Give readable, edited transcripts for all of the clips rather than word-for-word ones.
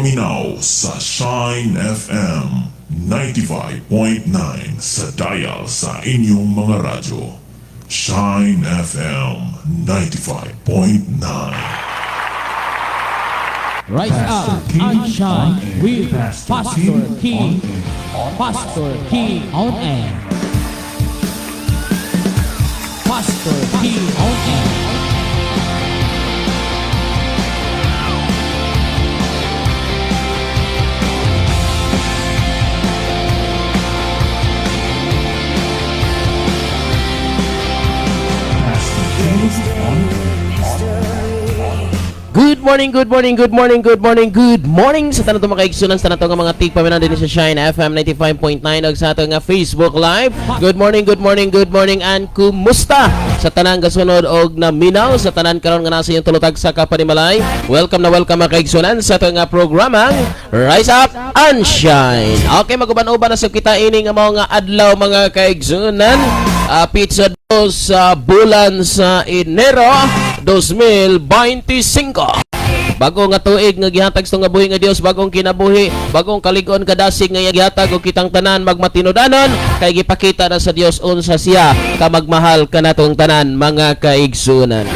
Paminaw sa Shine FM 95.9 sa dial sa inyong mga radyo. Shine FM 95.9. Rise up and shine with Pastor King. Pastor King on air. Pastor King on air. Good morning, good morning, good morning, good morning, good morning sa tanong itong mga kaigsunan sa tanong mga tigpaminan din sa Shine FM 95.9 o sa atong Facebook Live. Good morning, good morning, good morning, and kumusta sa tanang kasunod og naminaw sa tanan karon nga nasa iyong tulutag sa kapanimalay. Welcome na welcome mga kaigsunan sa atong programang Rise Up and Shine. Okay, maguban-uban na sa kita ini nga mga adlaw mga kaigsunan. Pizza dos sa bulan sa Enero 2025. Bagong nga tuig nga gihatag sa nga buhi nga Dios, bagong kinabuhi, bagong kaligon kadasig nga gihatag og kitang tanan magmatinodanon kay gipakita na sa Dios unsa siya ka magmahal kanatong tanan mga kaigsunan.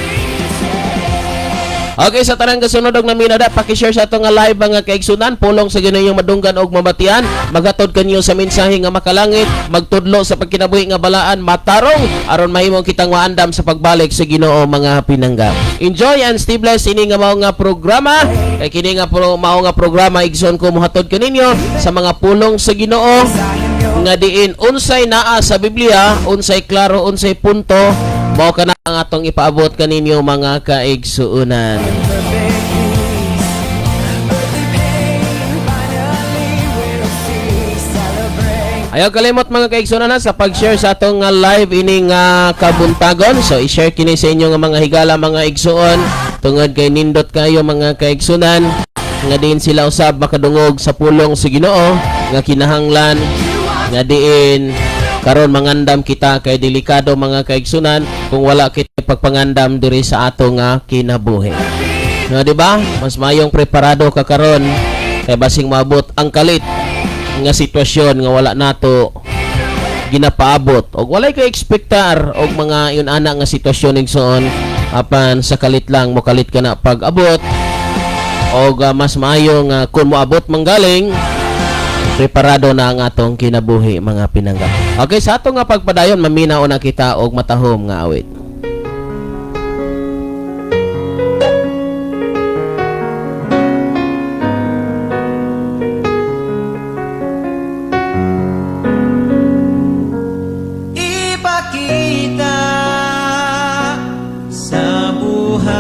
Okay, sa tanang kasunod og naminada, paki-share sa ato nga live mga kaigsunan, pulong sa Ginoo madunggan og mamatian, maghatod kanyo sa mensahe nga makalangit, magtudlo sa pagkinabuhi nga balaan, matarong aron mahimong kitang maandam sa pagbalik sa Ginoo mga pinangga. Enjoy and stay blessed ini nga mao nga programa. Kay kini nga mao nga programa igsoon ko mohatod kaninyo sa mga pulong sa Ginoo nga diin unsay naa sa Biblia, unsay klaro, unsay punto mao kana ang atong ipaabot kaninyo mga kaigsuunan. Ayaw kalimot mga kaigsuunan sa pag-share sa atong live ining kabuntagon. So i-share kini sa inyo nga mga higala mga igsuon tungod kay nindot kayo mga kaigsuunan nga diin sila usab makadungog sa pulong sa Ginoo nga kinahanglan nga diin karon mangandam kita kay delikado mga kaigsunan kung wala kita pagpangandam diri sa ato nga kinabuhi. No, di ba? Mas mayong preparado ka karon kay basing maabot ang kalit nga sitwasyon nga wala nato ginapaabot og walay ka ekspektar og mga yun ana nga sitwasyon igsoon apan sa kalit lang mo kalit ka na pag-abot og mas maayo nga kung moabot manggaling preparado na ang atong kinabuhi mga pinangga. Okay, sa atong nga pagpadayon maminaw na kita og matahom nga awit. Ipakita sa buhat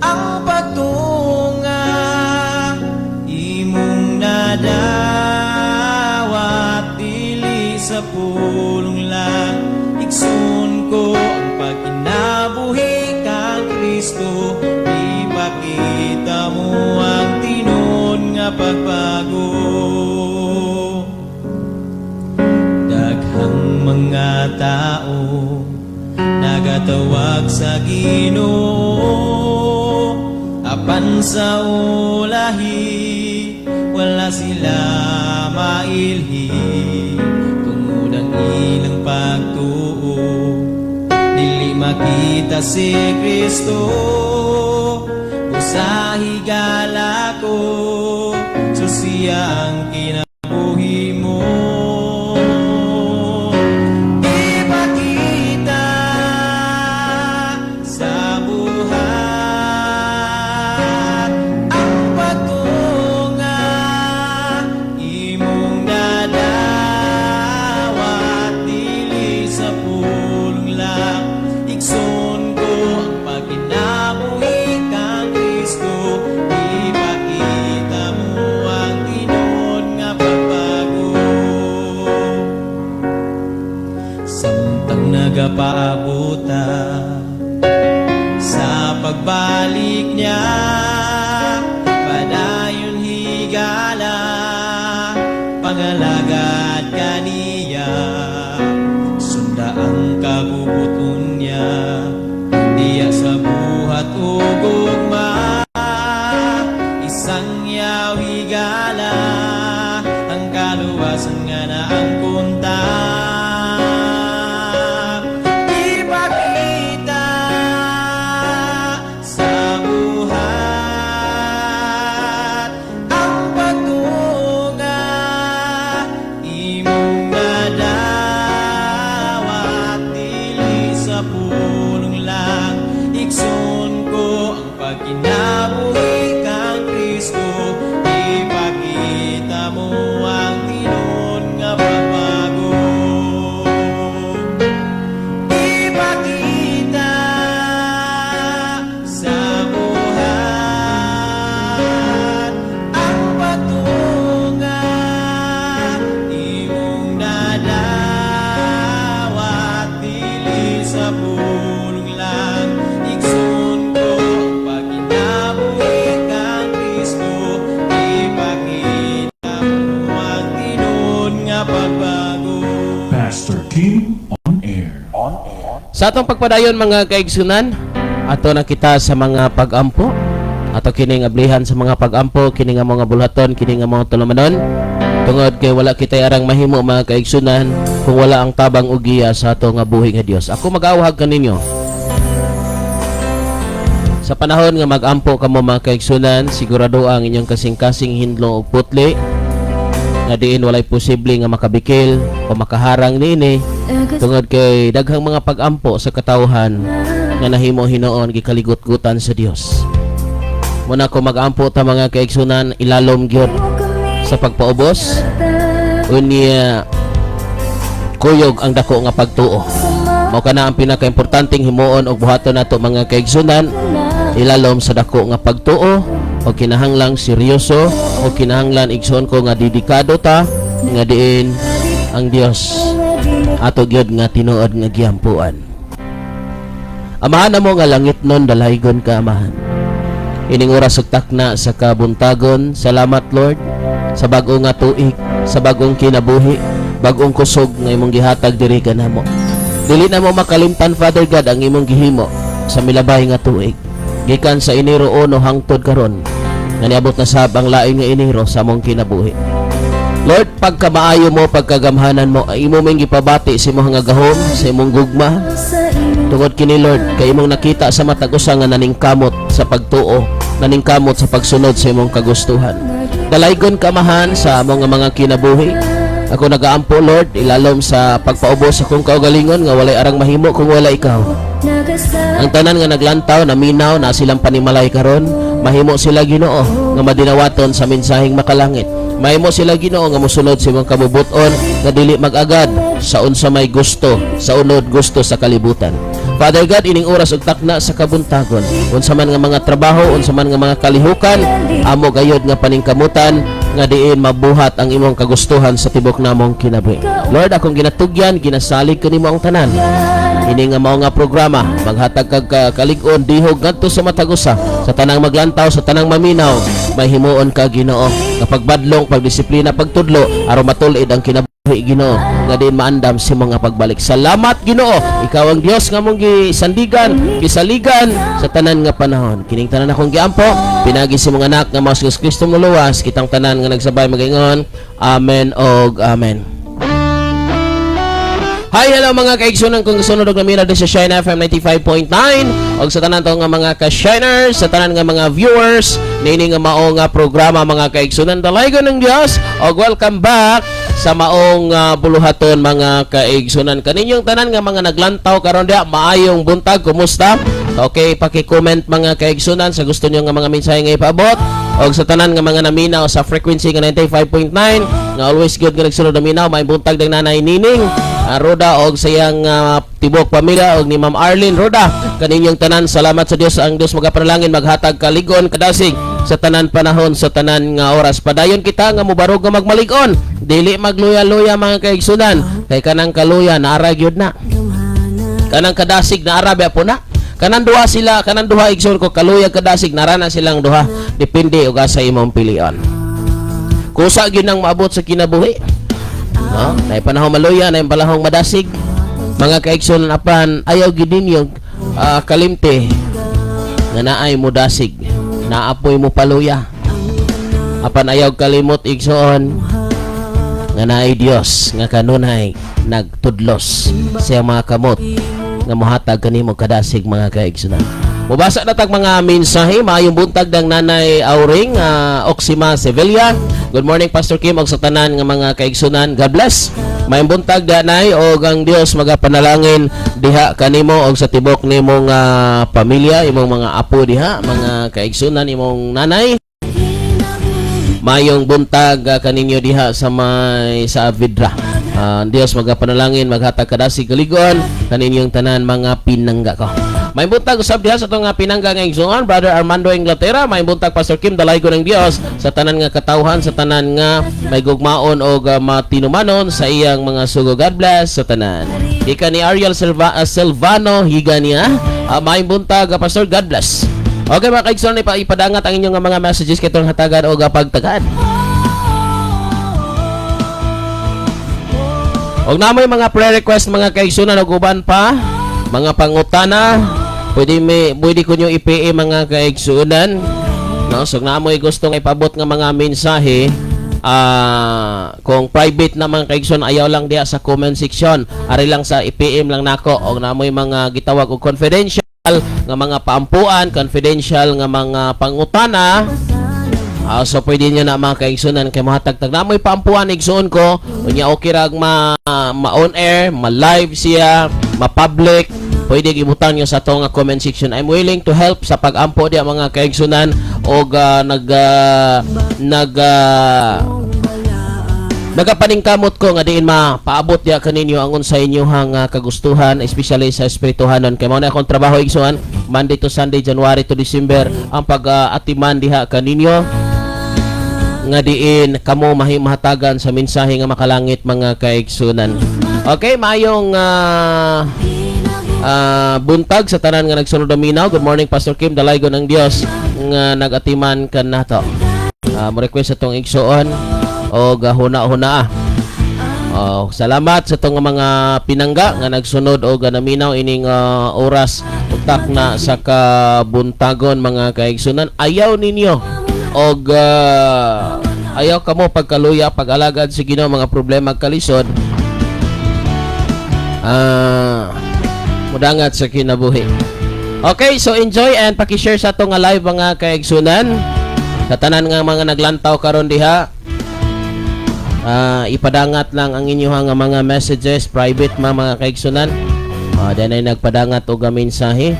ang pagtunga imong nadawat dili sa pulong lang igsoon ko ang pagkinabuhi kang Kristo. Ipakita mo ang tinud nga pagbago. Daghang mga tao nagatawag sa Ginoo apan sa ulahi wala sila mailhi tungod ang ilang pagtuo dili makita si Kristo usa higala ko so siya ang kinabuhi mo. Ipakita sa buhat ang pagtunga imong nadawat dili sa pulong lang igsoon ko ang pagkinabuhi kang Kristo. Ipakita mo ang tinud nga sangyaw higala ang kaluwasan nga na ang kunta ipakita sa buhat ang pagtunga imong nadawat dili sa pulong lang ikson ko ang pagkinabuhi kang Kristo ipakita mo ang tinon nga pagbago ipakita sa buhat ang patunga imong nadawat dili sa pulong lang ikson ko ang pagkinabuhi kang Kristo ipakita mo ang tinon nga pagbago. Pastor Tim on air. Sa atong pagpadayon mga kaigsunan, ato na kita sa mga pag-ampo. Ato kining ablihan sa mga pag-ampo, kining nga mga bulhaton, kining nga mga tulumanon. Tungod kay wala kitay arang mahimo mga kaigsunan kung wala ang tabang ugiya sa ato nga buhi nga Dios. Ako mag-awhag kaninyo. Sa panahon nga mag-ampo kamo mga kaigsunan, sigurado ang inyong kasing-kasing hindlo ug putli nga diin walay posible nga makabikil o makaharang niini tungod kay daghang mga pag-ampo sa katawhan nga nahimo hinoon gikaligut-gutan sa Dios. Muna ko mag-ampo ta mga kaigsunan ilalom gyud sa pagpaubos unya kuyog ang dako nga pagtuo. Mao kana ang pinakaimportanteng himuon og buhaton nato mga kaigsunan ilalom sa dako nga pagtuo o kinahanglang seryoso o kinahanglan igsoon ko nga dedikado ta nga diin ang Dios ato gyud nga tinuod nga giampuan. Amahan na mo nga langit nun dalaygon ka amahan. Ining oras ug takna sa kabuntagon, salamat Lord sa bag-o nga tuig, sa bag-ong kinabuhi, bag-ong kusog nga imong gihatag diri kanamo. Dili na mo makalimtan Father God ang imong gihimo sa milabay nga tuig. Gikan sa Enero 1 hangtod karon nga niabot na sab ang lain nga Enero sa among kinabuhi. Lord, pagkamaayo mo, pagkagamhanan mo, ay imo ming gipabati sa imong nga gahom, sa imong gugma. Tungod kini Lord, kay imong nakita sa matag usa nga naningkamot sa pagtuo, naningkamot sa pagsunod sa imong kagustuhan. Dalaygon kamahan sa among nga mga kinabuhi. Ako nagaampo Lord, ilalom sa pagpaubos sa akong kaugalingon nga walay arang mahimo kung wala ikaw. Ang tanan nga naglantaw, naminaw, na silang panimalay karon, mahimo sila Ginoo nga madinawaton sa mensaheng makalangit. Mahimo sila Ginoo nga mosunod sa imong kabubuton nga dili mag-agad sa unsa may gusto, sa unod gusto sa kalibutan. Father God, ining oras ug takna sa kabuntagon, unsa man nga mga trabaho, unsa man nga mga kalihukan, amo gayud nga paningkamutan nga diin mabuhat ang imong kagustuhan sa tibok namong kinabuhi. Lord, akong ginatugyan, ginasalig kanimo ang tanan. Ini nga mao nga programa maghatag kag kalig-on dihog ngadto sa matagusa sa tanang maglantaw, sa tanang maminaw, may himuon ka Ginoo nga pagbadlong, pagdisiplina, pagtudlo aron matulid ang kinabuhi Ginoo nga diin maandam sa mga pagbalik. Salamat Ginoo, ikaw ang Dios nga mong gisandigan, gisaligan sa tanan nga panahon. Kining tanan akong giampo pinagi sa mga anak nga mao si Kristo luwas, kitang tanan nga nagsabay magaingon. Amen og amen. Hi, hello mga kaigsunan, kung gusto nyo namin sa Shine FM 95.9 o sa tanan to nga mga ka-shiners, sa tanan nga mga viewers nini nga maong programa mga kaigsunan, dalaygon ng Dios o welcome back sa maong buluhaton mga kaigsunan. Kaninyong tanan nga mga naglantaw karon dia, maayong buntag, kumusta? Okay, paki-comment mga kaigsunan sa gusto nyo nga mga mensahe nga ipaabot o sa tanan nga mga naminaw sa frequency nga 95.9 nga always good nga nagsunod naminaw, may buntag ng Nanay Nining Roda og sayang tibok pamilya og ni Ma'am Arlene Roda. Kaninyong tanan, salamat sa Dios. Ang Dios magapanalangin maghatag kaligon kadasig sa tanan panahon, sa tanan nga oras. Padayon kita nga mubarog nga magmalig-on, dili magluya-luya mga kaigsunan, kay kanang kaluya naara gyud na, kanang kadasig naara ba po na. Kanang duha sila, kanang duha igsoon ko kaluya kadasig narana silang duha, depende og sa imong pilion. Kusa gyud nang maabot sa kinabuhi. No? Nay panahon maluya, nay panahon madasig. Mga kaigsoon apan ayaw gid ninyo kalimte nga naay mo dasig, naapoy mo paluya. Apan ayaw kalimot igsoon nga naay Dios nga kanunay nagtudlos sa mga kamot nga mohatag kanimo kadasig mga kaigsunan. Mubasa na tag mga mensahe maayong buntag dang Nanay Auring Oxima Sevilla. Good morning Pastor Kim og sa tanan nga mga kaigsunan. God bless. Maayong buntag danay og ang Dios magapanalangin diha kanimo og sa tibok nimong pamilya, imong mga apo diha, mga kaigsunan imong nanay. Mayong buntag kaninyo diha sa may sa Avidra. Dios magapanalangin maghatag kadasig kaligon kaninyong tanan mga pinangga ko. May buntag usab diha sa tong pinangga nga igsoon Brother Armando Inglaterra. May buntag Pastor Kim dalay ko ng Dios sa tanan nga katawhan, sa tanan nga may gugmaon o matinumanon sa iyang mga sugo. God bless sa tanan. Ika ni Ariel Silvano higa niya. May buntag Pastor, God bless. Okay mga kaigsoon, ipadangat ang inyong mga messages kitong hatagan o pagtagad. Og namoy mga prayer request mga kaigsunan og uban pa mga pangutana pwede ko nyo i-PA mga kaigsunan, no? So namoy gustong ipabot nga mga mensahe kung private na mga kaigsunan ayaw lang diha sa comment section, ari lang sa i-PM lang nako. Og namoy mga gitawag og confidential nga mga paampuan, confidential nga mga pangutana. So pwede nyo na mga kaigsunan kay mahatagtag na mo'y paampuan igsuon ko unya okay rag ma-on air, ma-live siya, ma-public, pwede gibutan nyo sa tong comment section. I'm willing to help sa pag-ampo diya mga kaigsunan og nagapaningkamot ko nga diin mapaabot diya kaninyo angon sa inyong kagustuhan, especially sa espirituhanon. Kay mao na akong trabaho igsuon Monday to Sunday, January to December ang pag-atiman diha kaninyo nga diin kamo mahimahatagan sa mensahe nga makalangit mga kaigsunan. Okay, mayong buntag sa tanan nga nagsunod minaw. Good morning Pastor Kim, dalaygon ng Dios nga nagatiman kan nato. Mo request atong igsuon o huna-huna. Salamat sa itong mga pinangga nga nagsunod o naminaw ining oras utak na sa kabuntagon mga kaigsunan. Ayaw ninyo og ayaw kamo pagkaluya pag-alagad sa Ginoo mga problema kalisod mudangat sa kinabuhi. Okay, so enjoy and paki-share sa itong live mga kaigsunan sa tanan nga mga naglantaw karon diha. Ipadangat lang ang inyong mga messages private mga kaigsunan. Danay nagpadangat og mensahe.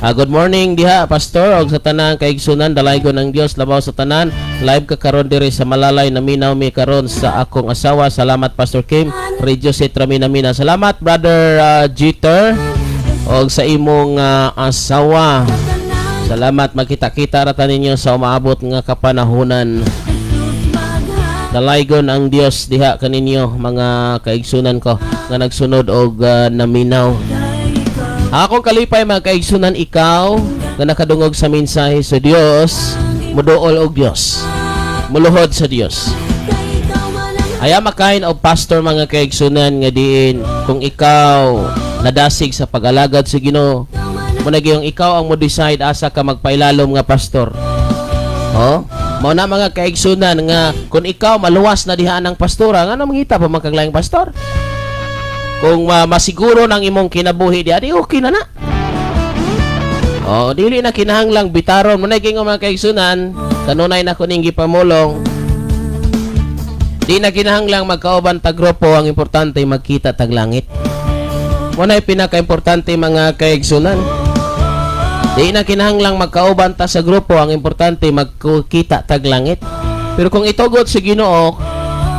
Good morning diha Pastor og sa tanan kaigsunan, dalaygon ng Dios labaw sa tanan. Live ka karon diri sa Malalay, naminaw mi karon sa akong asawa. Salamat Pastor Kim. Radio Setra minamina. Salamat Brother Jeter og sa imong asawa. Salamat, magkita-kita rata ninyo sa umaabot nga kapanahunan. Dalaygon ang Dios diha kaninyo mga kaigsunan ko nga nagsunod og naminaw. Akong kalipay mga kaigsunan, ikaw nga nakadungog sa mensahe sa Dios, muduol og Dios, muluhod sa Dios. Aya makain og pastor mga kaigsunan nga diin kung ikaw nadasig sa pag-alagad sa Ginoo, mo na gayong ikaw ang mo decide asa ka magpailalom nga pastor. Mao na mga kaigsunan nga kung ikaw maluwas na diha ng pastora, nga mangita pa magkaglaing pastor. Kung masiguro ng imong kinabuhi diha, di okay na na. Dili na kinahanglang bitaron mo na gingo mga kaigsunan, kanunay na kuning gipamulong. Di na kinahanglang magkauban tag grupo, ang importante magkita tag langit. Mo na pinaka-importante mga kaigsunan. Di na kinahanglang magkauban ta sa grupo, ang importante magkita tag langit. Pero kung itugot si Ginoo,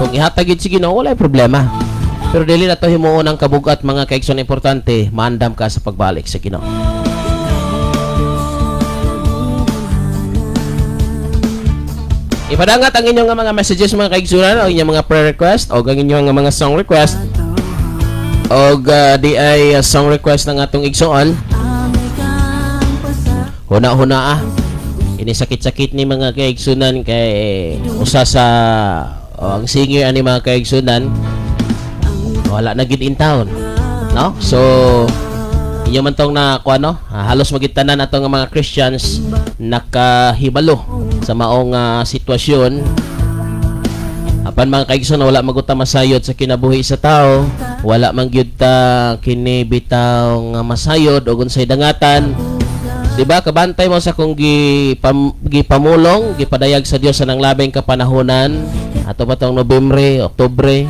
kung ihatagid si Ginoo, wala problema. Pero dili na to himuon ang kabugat mga kaigsunan, importante maandam ka sa pagbalik sa Ginoo. Ipadangat ang inyong mga messages mga kaigsunan o inyong mga prayer request o ang inyong mga song request o di ay song request ng atong igsuon. Huna-huna ini sakit-sakit ni mga kaigsunan kay usa sa ang singer ani mga kaigsunan wala na gid in town, no? So Inyo man tong na kuano, halos magitanan atong mga Christians nakahibalo sa maong sitwasyon. Apan mga kaigsoon, wala maguta masayod sa kinabuhi sa tao, wala man gyud ta kini bitaw nga masayod og unsay dangatan. Diba, kabantay mo sa kung gipamulong, gipadayag sa Dios sa nang labing kapanahonan, ato pa tong Nobyembre, Oktubre.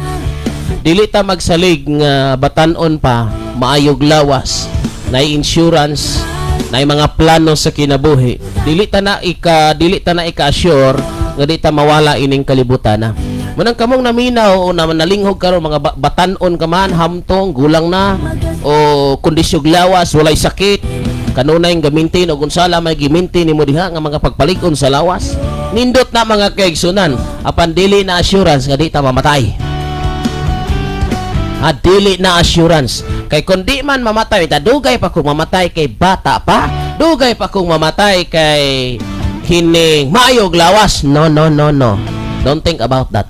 Dili ta magsalig nga batanon pa, maayog lawas, nay insurance, nay mga plano sa kinabuhi. Dili ta na ika-assure nga di ta mawala ining kalibutan na. Munang kamong naminaw o nalinghog karon mga batanon ka man, hamtong, gulang na, o kondisyog lawas, walay sakit, kanunay gamintin o unsala may gimintin nimo diha nga mga pagpalig-on sa lawas. Nindot na mga kaigsunan, apan dili na assurance nga di ta mamatay. Dili na assurance. Kay kundi man mamatay, dugay pa kung mamatay kay bata pa, dugay pa kung mamatay kay kining maayog lawas. No. Don't think about that.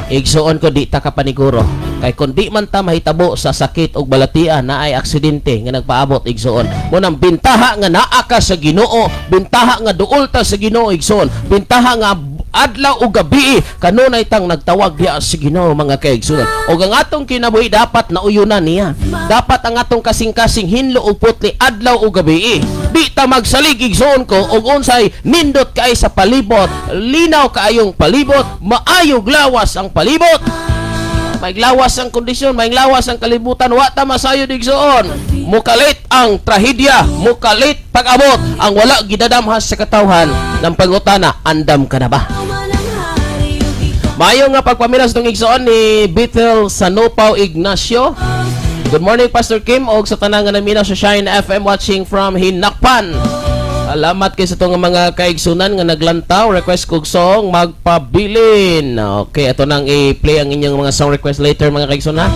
Igsuon ko di ta kapaniguro. Kay kundi man ta mahitabo sa sakit og balatian na ay aksidente nga nagpaabot igsuon. Munang bintaha nga naa ka sa Ginoo, bintaha nga duol ta sa Ginoo igsuon, bintaha nga adlaw o gabi kanunay tang nagtawag diya sa Ginoo mga kaigsunan. Og ang atong kinabuhi dapat nauyunan niya. Dapat ang atong kasing-kasing hinlo og putli adlaw o gabi. Di ta magsalig igsuon ko og unsay nindot kay sa palibot, linaw kaayong palibot, maayog lawas ang palibot. May lawas ang kondisyon, may lawas ang kalibutan, wa ta masayod igsuon. Mukalit ang trahedya, mukalit pag-abot ang wala gidadamhas sa katawhan ng pangutana, andam ka na ba? Mayo nga pagpamilas ng igsuon ni Bethel Sanupaw Ignacio. Good morning Pastor Kim og sa tanang nga namina sa Shine FM watching from Hinakpan. Alamat kay sa itong mga kaigsunan nga naglantaw. Request kong song, Magpabilin. Okay, ito nang i-play ang inyong mga song request later mga kaigsunan.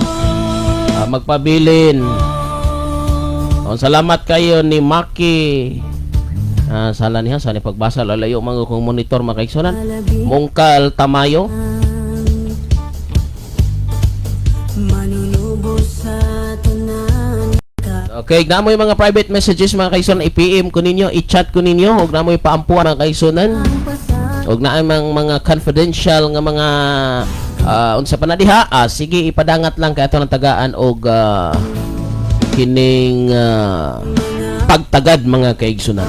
Magpabilin. Salamat kayo ni Maki. Sala niya, saan pagbasa, lalayo mga kong monitor mga kaigsunan. Mungkal Tamayo. Okay, namoy mga private messages mga kaigsunan, i-PM ko ninyo, i-chat ko ninyo, og namoy paampuan mga kaigsunan. Og naay mga confidential nga mga unsa pa na diha, sige ipadangat lang kay ato ng tagaan og kining pagtagad mga kaigsunan.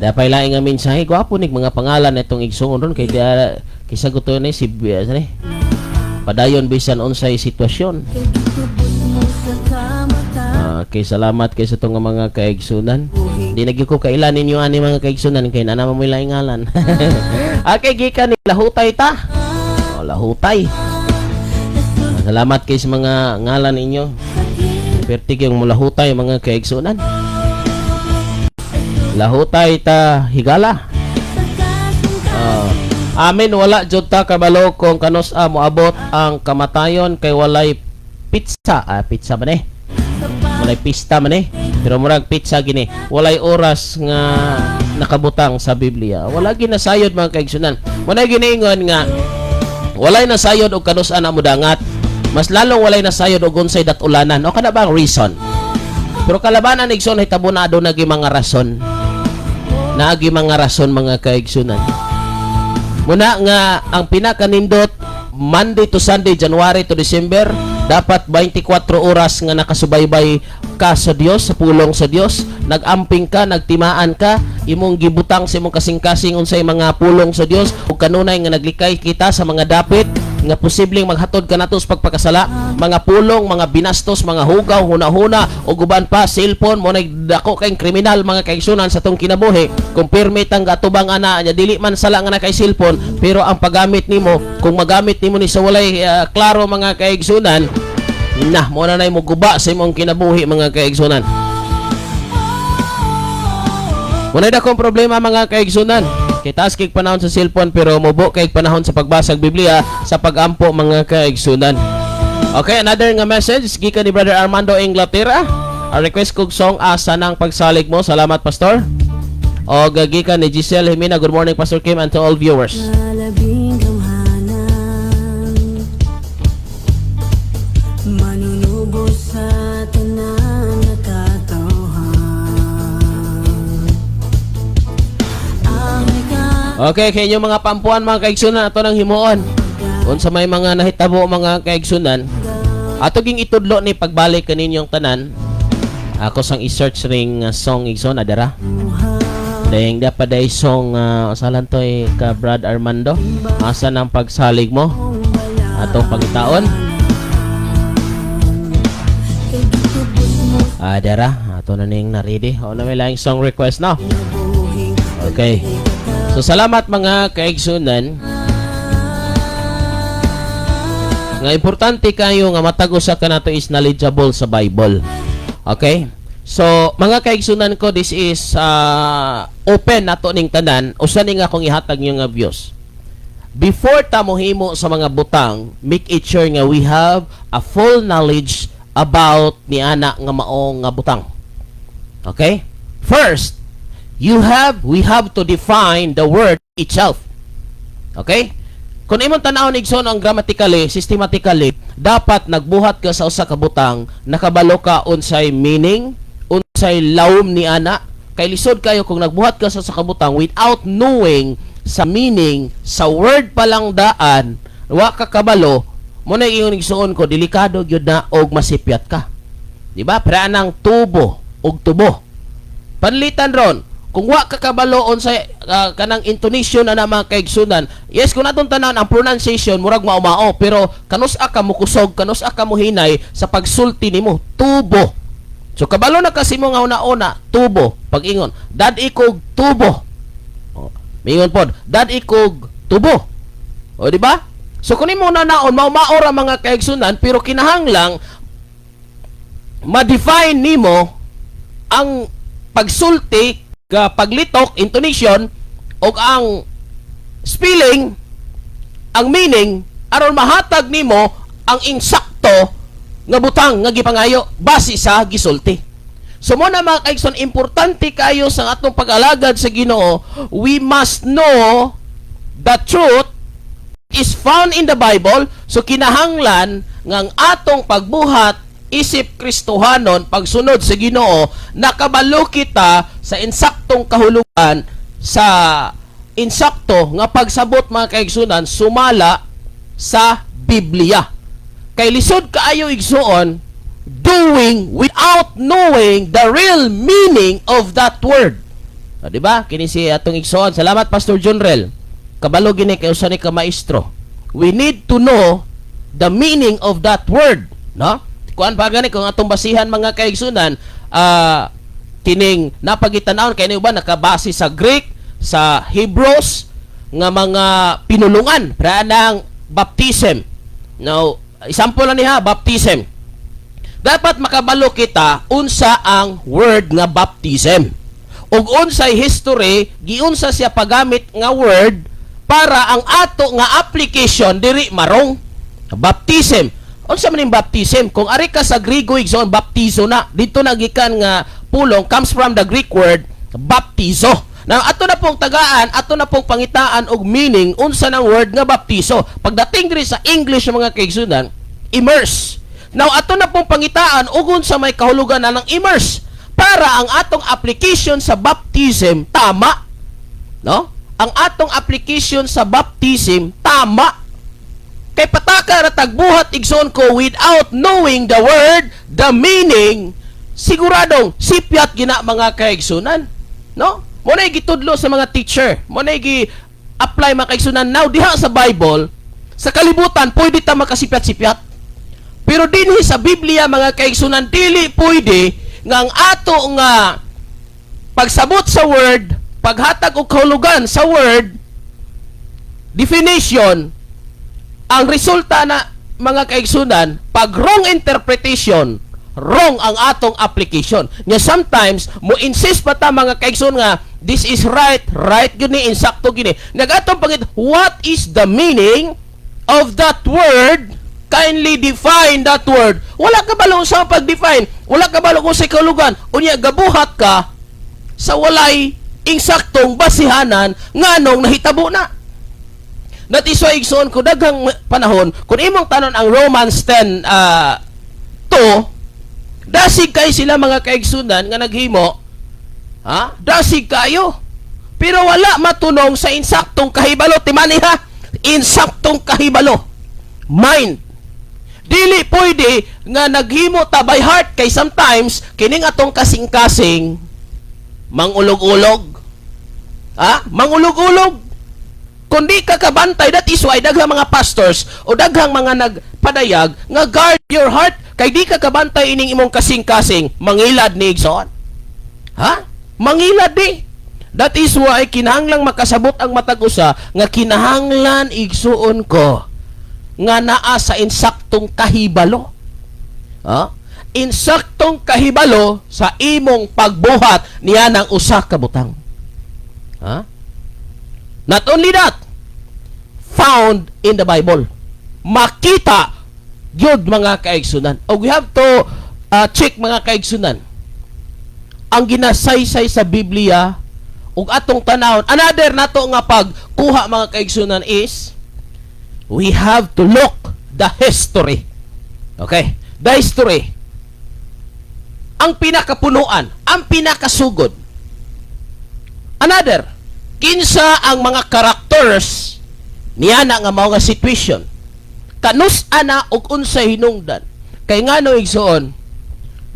Dapay laing nga mensahe, gwapo nig mga pangalan itong igsuon ron kay sagot to ni si padayon bisan unsay sitwasyon. Okay, salamat kay sa itong mga kaigsunan. Hindi nagyo ko kailan ninyo ani mga kaigsunan kay naman mo laing ngalan. Okay, gikan ni lahutay ta. Lahutay. Salamat kay sa mga ngalan ninyo. Pertig yung lahutay mga kaigsunan. Lahutay ta higala. Amin, wala jud ta kabalo kung kanos moabot ang kamatayon kay walay pizza. Pizza ba ni? Walay pista man pero murag pizza gini. Walay oras nga nakabutang sa Biblia. Wala ginasayod mga kaigsunan. Muna giniingon nga walay nasayod og kanus-an amo dangat. Mas lalong walay nasayod og unsay datulanan. O kana ba ang reason? Pero kalabanan igsoon hitabo na do nagi mga rason. Naagi mga rason mga kaigsunan. Muna nga ang pinakanindot Monday to Sunday, January to December, dapat 24 oras nga nakasubaybay ka sa Dios, sa pulong sa Dios. Nagamping ka, nagtimaan ka, imong gibutang sa imong kasing-kasing unsay mga pulong sa Dios ug kanunay nga naglikay kita sa mga dapit nga posibleng maghatod ka nato sa pagpakasala, mga pulong, mga binastos, mga hugaw, huna-huna ug uban pa cellphone mo nagdako kay kriminal mga kaigsunan sa tong kinabuhi. Kung permit ang gatubang ana nya dili man sala nga na kay cellphone, pero ang paggamit nimo kung magamit nimo ni sa walay klaro mga kaigsunan, mo na nay mo guba sa imong kinabuhi mga kaigsunan. Wala dakong problema mga kaigsunan. Kay taas kay panahon sa cellphone pero mubo kay panahon sa pagbasag Biblia sa pagampo mga kaigsunan. Okay, another nga message gikan ni Brother Armando Inglaterra. A request kog song asa nang pagsalig mo. Salamat pastor. O gikan ni Giselle Jimena. Good morning Pastor Kim and to all viewers. Manunubo sa Okay, kay inyo mga pampuan, mga kaigsunan, ato nang himuon. Kung sa may mga nahitabo mga kaigsunan, ato ging itudlo ni pagbalik kaninyong tanan. Ako sang i-search ring song igsoon adara. Dahing dapat day song salan to ka Brad Armando. Asa nang pagsalig mo? Atong pagitaon. Adara, ato na ning na-ready. O na may laing song request now. Okay. So salamat mga kaigsunan. Nga importante kayo nga matag usa ka nato is knowledgeable sa Bible. Okay? So mga kaigsunan ko, this is open nato ning tanan. Usa ni nga akong ihatag niyo nga views. Before ta mohimo sa mga butang, make it sure nga we have a full knowledge about ni ana nga mao nga butang. Okay? First, we have to define the word itself. Okay? Kung imong tan-awon igsoon ang grammatically, systematically, dapat nagbuhat ka sa usa ka butang, nakabalo ka unsay meaning, unsay lawom ni ana. Kay lisod kayo kung nagbuhat ka sa usa ka butang without knowing sa meaning, sa word pa lang daan, wa ka kabalo, mo na ingon igsoon ko, delikado gyud na og masipyat ka. Di ba? Para nang tubo og tubo. Panlitan ron, kung wa ka kabaloon sa kanang intonation na mga kaigsunan, yes, kung natong tanan ang pronunciation murag mao-mao, pero kanus-a ka mo kusog, kanus-a ka mo hinay sa pagsulti nimo, tubo. So kabalo na kasi mo nga una-una, tubo. Pag ingon, dad ikog tubo. O, mingon pod, dad ikog tubo. O di ba? So kung imo na naon mao-mao ra mga kaigsunan, pero kinahanglang ma-define nimo ang pagsulti, paglitok, intonation, o ang spelling, ang meaning, aron mahatag nimo ang insakto nga butang nga gipangayo base sa gisulti. So mo na mga kaigsoon, importante kayo sa atong pag-alagad sa Ginoo. We must know the truth is found in the Bible. So kinahanglan nga ang atong pagbuhat isip Kristohanon, pagsunod sa Ginoo, nakabalo kita sa insaktong kahulugan, sa insakto nga pagsabot mga kaigsunan, sumala sa Biblia. Kay lisod kaayo igsuon, doing without knowing the real meaning of that word. O, diba? Kini si atong igsuon. Salamat Pastor Junrel. Kabalo gini kay usa ni ka maestro. We need to know the meaning of that word, no? Kuan pa gani kung atong basihan mga kaigsunan, kining napagitan-awon kay ni uban nakabase sa Greek, sa Hebrews nga mga pinulungan para ng baptism. Now, example na niya, baptism. Dapat makabalo kita unsa ang word nga baptism. Ug unsay history, giunsa siya paggamit nga word para ang ato nga application diri marong baptism. Unsa man ning baptism? Kung ari ka sa Griego igsoon baptizo na. Dito nagikan nga pulong comes from the Greek word baptizo. Now ato na pong tagaan, ato na pong pangitaan og meaning unsa nang word nga baptizo. Pagdating diri sa English mga kaigsunan, immerse. Now ato na pong pangitaan og unsa may kahulugan na ng immerse para ang atong application sa baptism tama. No? Ang atong application sa baptism tama. Kay pataka na tagbuhat igsoon ko without knowing the word, the meaning, siguradong sipyat gina mga kaigsunan. No? Mo na gitudlo sa mga teacher. Mo na gi-apply mga kaigsunan. Now, diha sa Bible, sa kalibutan, pwede ta makasipyat-sipyat. Pero dinhi sa Biblia mga kaigsunan, dili pwede nga ang ato nga pagsabot sa word, paghatag og kahulugan sa word, definition, ang resulta na mga kaigsunan, pag wrong interpretation, wrong ang atong application. Nga sometimes, mo insist pa ta mga kaigsunan nga, this is right, right gini, insakto gini. Nagatong pangit, what is the meaning of that word? Kindly define that word. Wala ka balo sa pag-define. Wala ka balo kung sa kahulugan. Unya, gabuhat ka sa walay insaktong basihanan nganong nahitabo na. That is why igsoon ko daghang panahon kung imong tanon ang Romans 10 dasig kay sila mga kaigsunan nga naghimo, dasig kayo, pero wala wala matunong sa insaktong kahibalo, timani ha, insaktong kahibalo, mind. Dili pwede nga naghimo ta by heart, kay sometimes kining atong kasing-kasing mangulog-ulog. Mangulog-ulog. Kundi ka kabantay, that is why daghang mga pastors o daghang mga nagpadayag nga guard your heart, kay di ka kabantay ining imong kasing-kasing, mangilad ni igsoon. Mangilad di. That is why kinahanglang makasabot ang matag usa nga kinahanglan igsuon ko nga naa sa insaktong kahibalo. Insaktong kahibalo sa imong pagbuhat niya ng usa ka butang. Not only that, found in the Bible. Makita gyud mga kaigsunan. O we have to check mga kaigsunan. Ang ginasaysay sa Biblia ug atong tanawon, another nato nga pagkuha mga kaigsunan is we have to look the history. Okay? The history. Ang pinakapunuan, ang pinakasugod. Another, kinsa ang mga characters niya na nga mao nga situation. Kanus ana og unsay hinungdan. Kay ngano igsuon,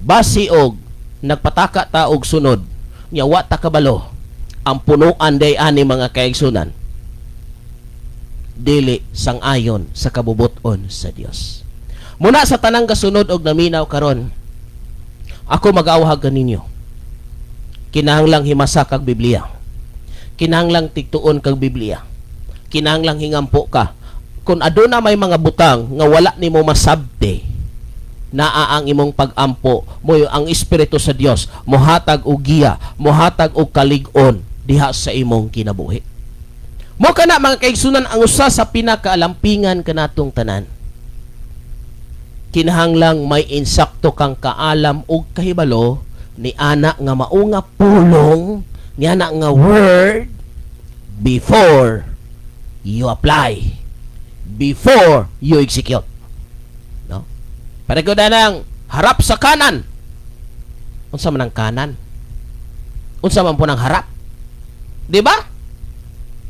basi og nagpataka ta og sunod. Nya wa ta kabalo. Ang punuan day ani mga kaigsunan. Dili sang-ayon sa kabubuton sa Dios. Muna sa tanang kasunod og naminaw karon, ako mag-awhag kaninyo. Kinahanglang himasa kag Biblia. Kinahanglang tigtuon kag Biblia. Kinahanglang hingampo ka. Kung aduna may mga butang nga wala nimo masabte, naa ang imong pag-ampo mo ang Espiritu sa Dios mohatag og giya, mohatag og kalig-on diha sa imong kinabuhi. Mo kana mga kaigsunan ang usa sa pinakaalampingan kanatong tanan. Kinahanglang may insakto kang kaalam og kahibalo ni ana nga mao nga pulong niya na nga word before you apply, before you execute. No? Para ko nang harap sa kanan. Unsa man ang kanan? Unsa man po nang harap? Di ba?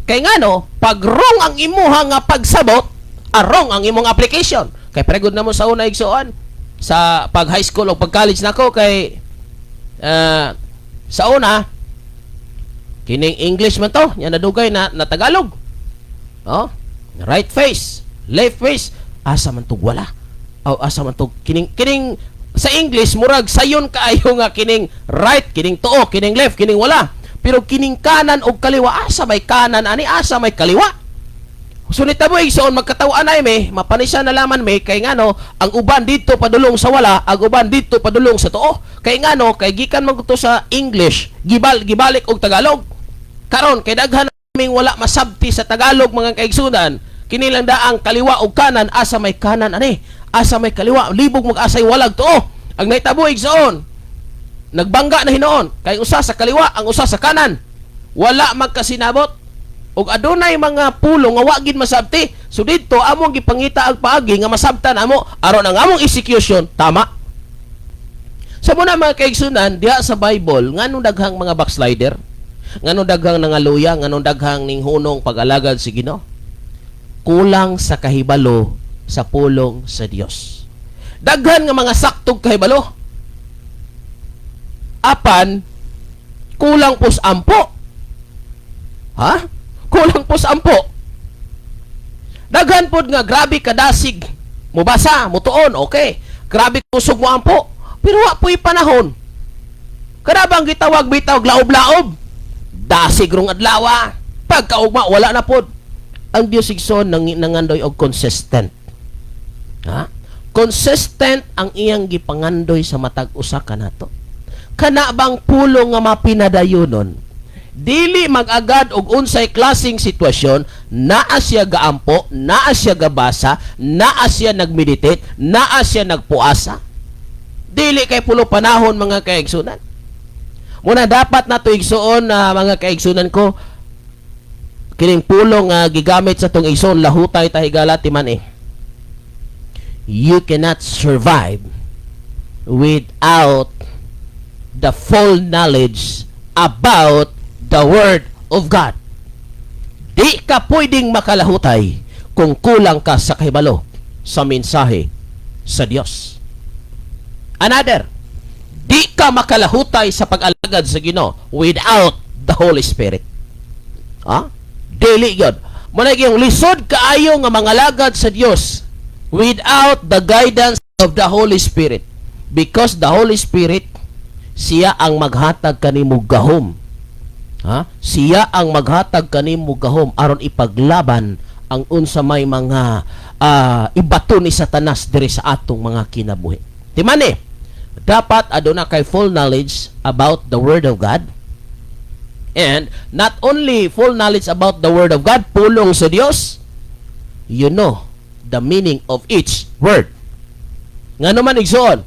Kay ngano, pag wrong ang imuha nga pagsabot, wrong ang imong application. Kay pregod na mo sa una igsuon sa pag high school o pag college nako kay sa una kining English man to, nya nadugay na Tagalog. Right face, left face, asa man tug wala. Asa man tug kining sa English murag sayon kaayo nga kining right, kining tuo, kining left, kining wala. Pero kining kanan og kaliwa, asa may kanan ani, asa may kaliwa. Sunit na mo igsoon magkatawaan ay may mapanisa na laman may kay ngano ang uban dito padulong sa wala, ang uban dito padulong sa tuo. Kay ngano kay gikan man to sa English, gibalik og Tagalog. Karon kay daghan naming wala masabti sa Tagalog mga kaigsunan, kini lang daang kaliwa og kanan, asa may kanan ani, asa may kaliwa, libog mag-asay walag tuo. Ang naitabo igsoon, nagbangga na hinoon kay usa sa kaliwa, ang usa sa kanan. Wala magkasinabot. Og adunay mga pulong nga wa gid masabti. So didto among gipangita ang paagi nga masabtan amo aron ang among execution tama. Sa muna mga kaigsunan diha sa Bible nganong daghang mga backslider, nganong daghang nangaluya, nganong daghang ninghunong pag-alagad sa Ginoo. Kulang sa kahibalo sa pulong sa Dios. Daghan nga mga saktog kahibalo. Apan kulang pus ampo. Kulang po sa ampo. Daghan pod nga grabe kadasig. Mubasa, mutuon, okay. Grabe kusog mo ampo. Pero wa po'y panahon. Karabang gitawag bitaw laob-laob. Dasig rong adlawa. Pagkaugma wala na pod. Ang Dios igsoon nangandoy og consistent. Consistent ang iyang gipangandoy sa matag usa kanato. Kana bang pulong nga mapinadayonon? Dili mag-agad og unsay klaseng sitwasyon, naa siya gaampo, naa siya gabasa, naa siya nagmeditate, naa siya nagpuasa. Dili kay pulo panahon mga kaigsunan. Muna dapat nato igsuon mga kaigsunan ko, kining pulong gigamit sa tong igsoon lahutay tahigala timan You cannot survive without the full knowledge about the Word of God. di ka pwedeng makalahutay kung kulang ka sa kahibalo sa mensahe sa Dios. Another, di ka makalahutay sa pag-alagad sa Ginoo without the Holy Spirit. Ha? Dili yun. Muna yung lisod kaayo nga mga lagad sa Dios without the guidance of the Holy Spirit. Because the Holy Spirit, siya ang maghatag kanimo gahom. Ha? Siya ang maghatag kanimo gahom aron ipaglaban ang unsa may mga ibato ni Satanas diri sa atong mga kinabuhi. Timani, dapat aduna kay full knowledge about the Word of God. And not only full knowledge about the Word of God, pulong sa Dios, you know the meaning of each word. Ngano man igsoon,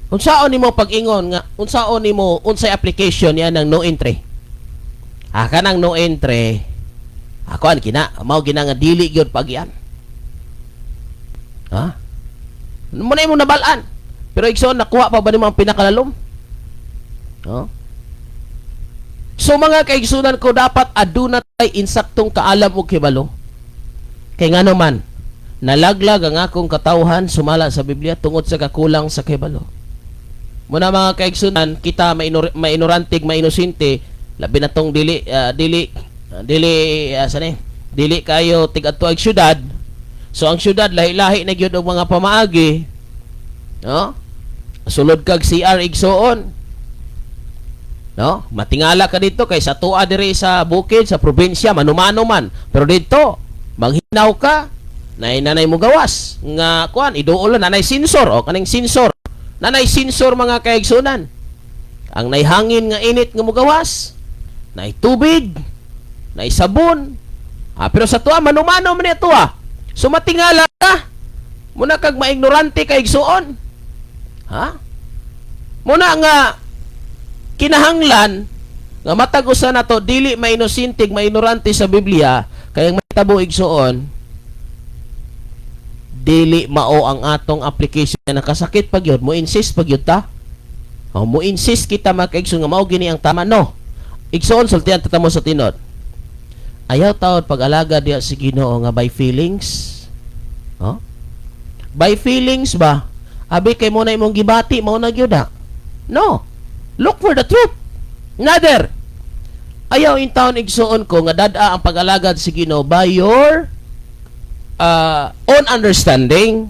unsaon nimo pag-ingon nga unsaon nimo unsay application niya ng no entry. Kanang no entry, ako an kina mao gina nga dili gyud pagyan. Ha? Mo na imo nabalaan. Pero igsoon nakuha pa ba nimo ang pinakalalom? No? So mga kaigsunan ko, dapat aduna tay insaktong kaalam og hibalo. Kay ngano man nalaglag ang akong katawhan sumala sa Biblia tungod sa kakulang sa kahibalo. Muna mga kaigsunan, kita mainurantig, mainosente, labi na tong dili kayo tigadto ag syudad. So ang syudad lahi-lahi na gyud og mga pamaagi. No? Sulod kag CR igsoon. No? Matingala ka dito kay sa tuwa diri sa bukid, sa probinsya, manumano man. Pero dito, manghinaw ka, nanay mo gawas. Nga kuan, iduol nanay sensor o kaning sensor. Nanay sensor mga kaigsunan. Ang naihangin nga init nga mo gawas. Nay tubig, nay sabon. Pero sa tuwa manumano man ito So matingala ka. Muna kag maignorante kaigsuon. Ha? Muna nga kinahanglan nga matag usa nato dili mainosintig mainorante sa Biblia kay ang mahitabo igsuon dili mao ang atong application na nakasakit pag yun mo insist pag yun ta mo insist kita makaigsoon nga mao gini ang tama no igsuon sultihan tatamo sa tinod ayaw taon pag-alaga diya si Ginoo nga by feelings by feelings ba abi kay mo na imong gibati mao na gyud no. Look for the truth. Another, ayaw in taon igsuon ko nga dada ang pag-alagad si Ginoo by your own understanding.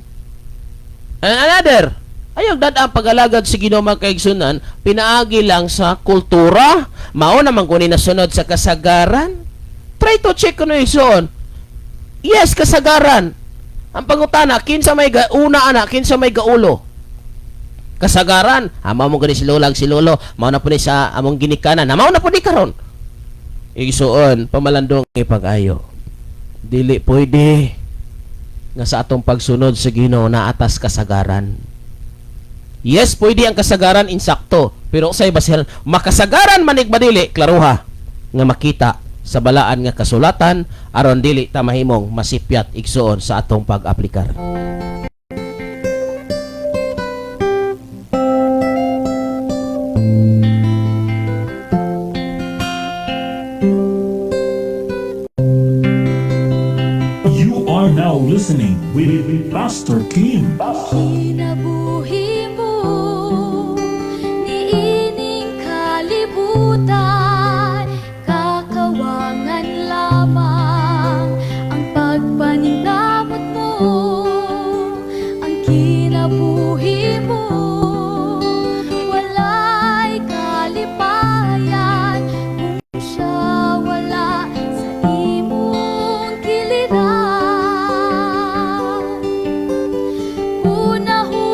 And another, ayaw dada ang pag-alagad si Ginoo makaigsunan pinaagi lang sa kultura, mao naman kunin nasunod sa kasagaran. Try to check kuno igsuon. Yes, kasagaran. Ang pangutana, kinsa may una ana, kinsa may gaulo? Kasagaran, mao mo gani si lolang si lolo, mao na po ni sa among ginikanan, mao na po ni karon. Igsuon, pamalandong ipag-ayo. Dili pwede nga sa atong pagsunod sa Ginoo na atas kasagaran. Yes, pwede ang kasagaran insakto, pero usay basihan makasagaran manig badili klaruha nga makita sa balaan nga kasulatan aron dili ta mahimong masipyat igsuon sa atong pag-aplikar. Now listening with Pastor Kim. Kinabuhi mo niining kalibutan, kakawangan lamang ang pagpaningkamot mo. Ang kinabuhi mo walay kalipayan kung siya wala sa imong giliran. Unahon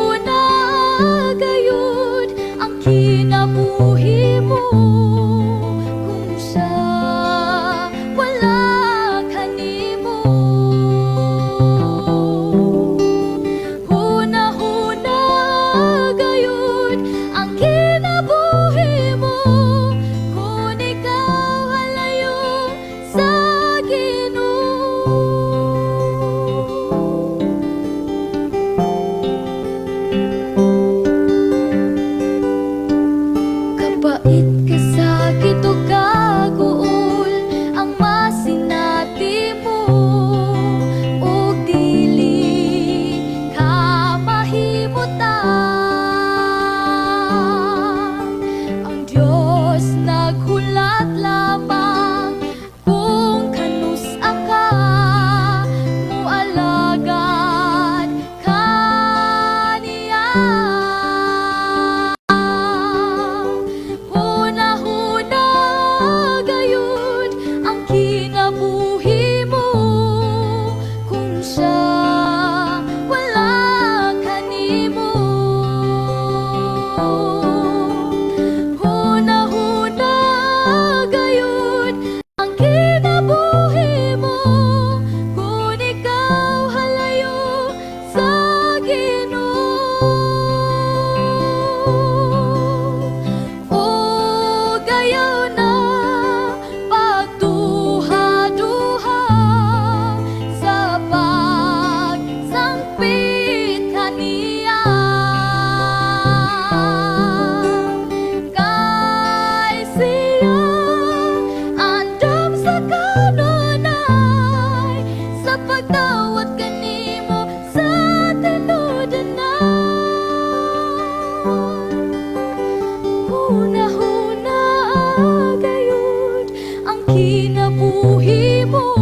kinabuhi mo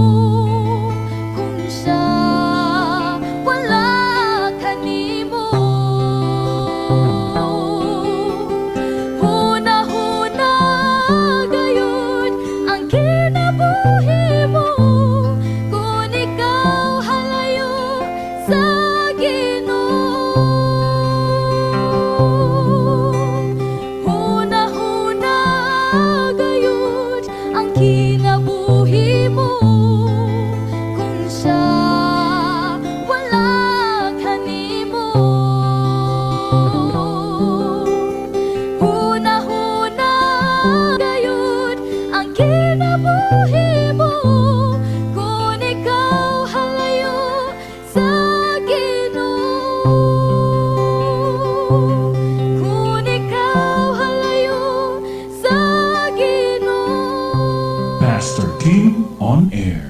kung siya wala kanimo. Huna-huna gayon ang kinabuhi mo kung ikaw halayo sa Ginoo. Huna-huna gayon ang kinabuhi mo kung siya wala kanimo. Huna-huna gayon ang kinabuhi mo kung ikaw halayo sa Ginoo. Kung ikaw halayo sa Ginoo. Pastor Kim on air.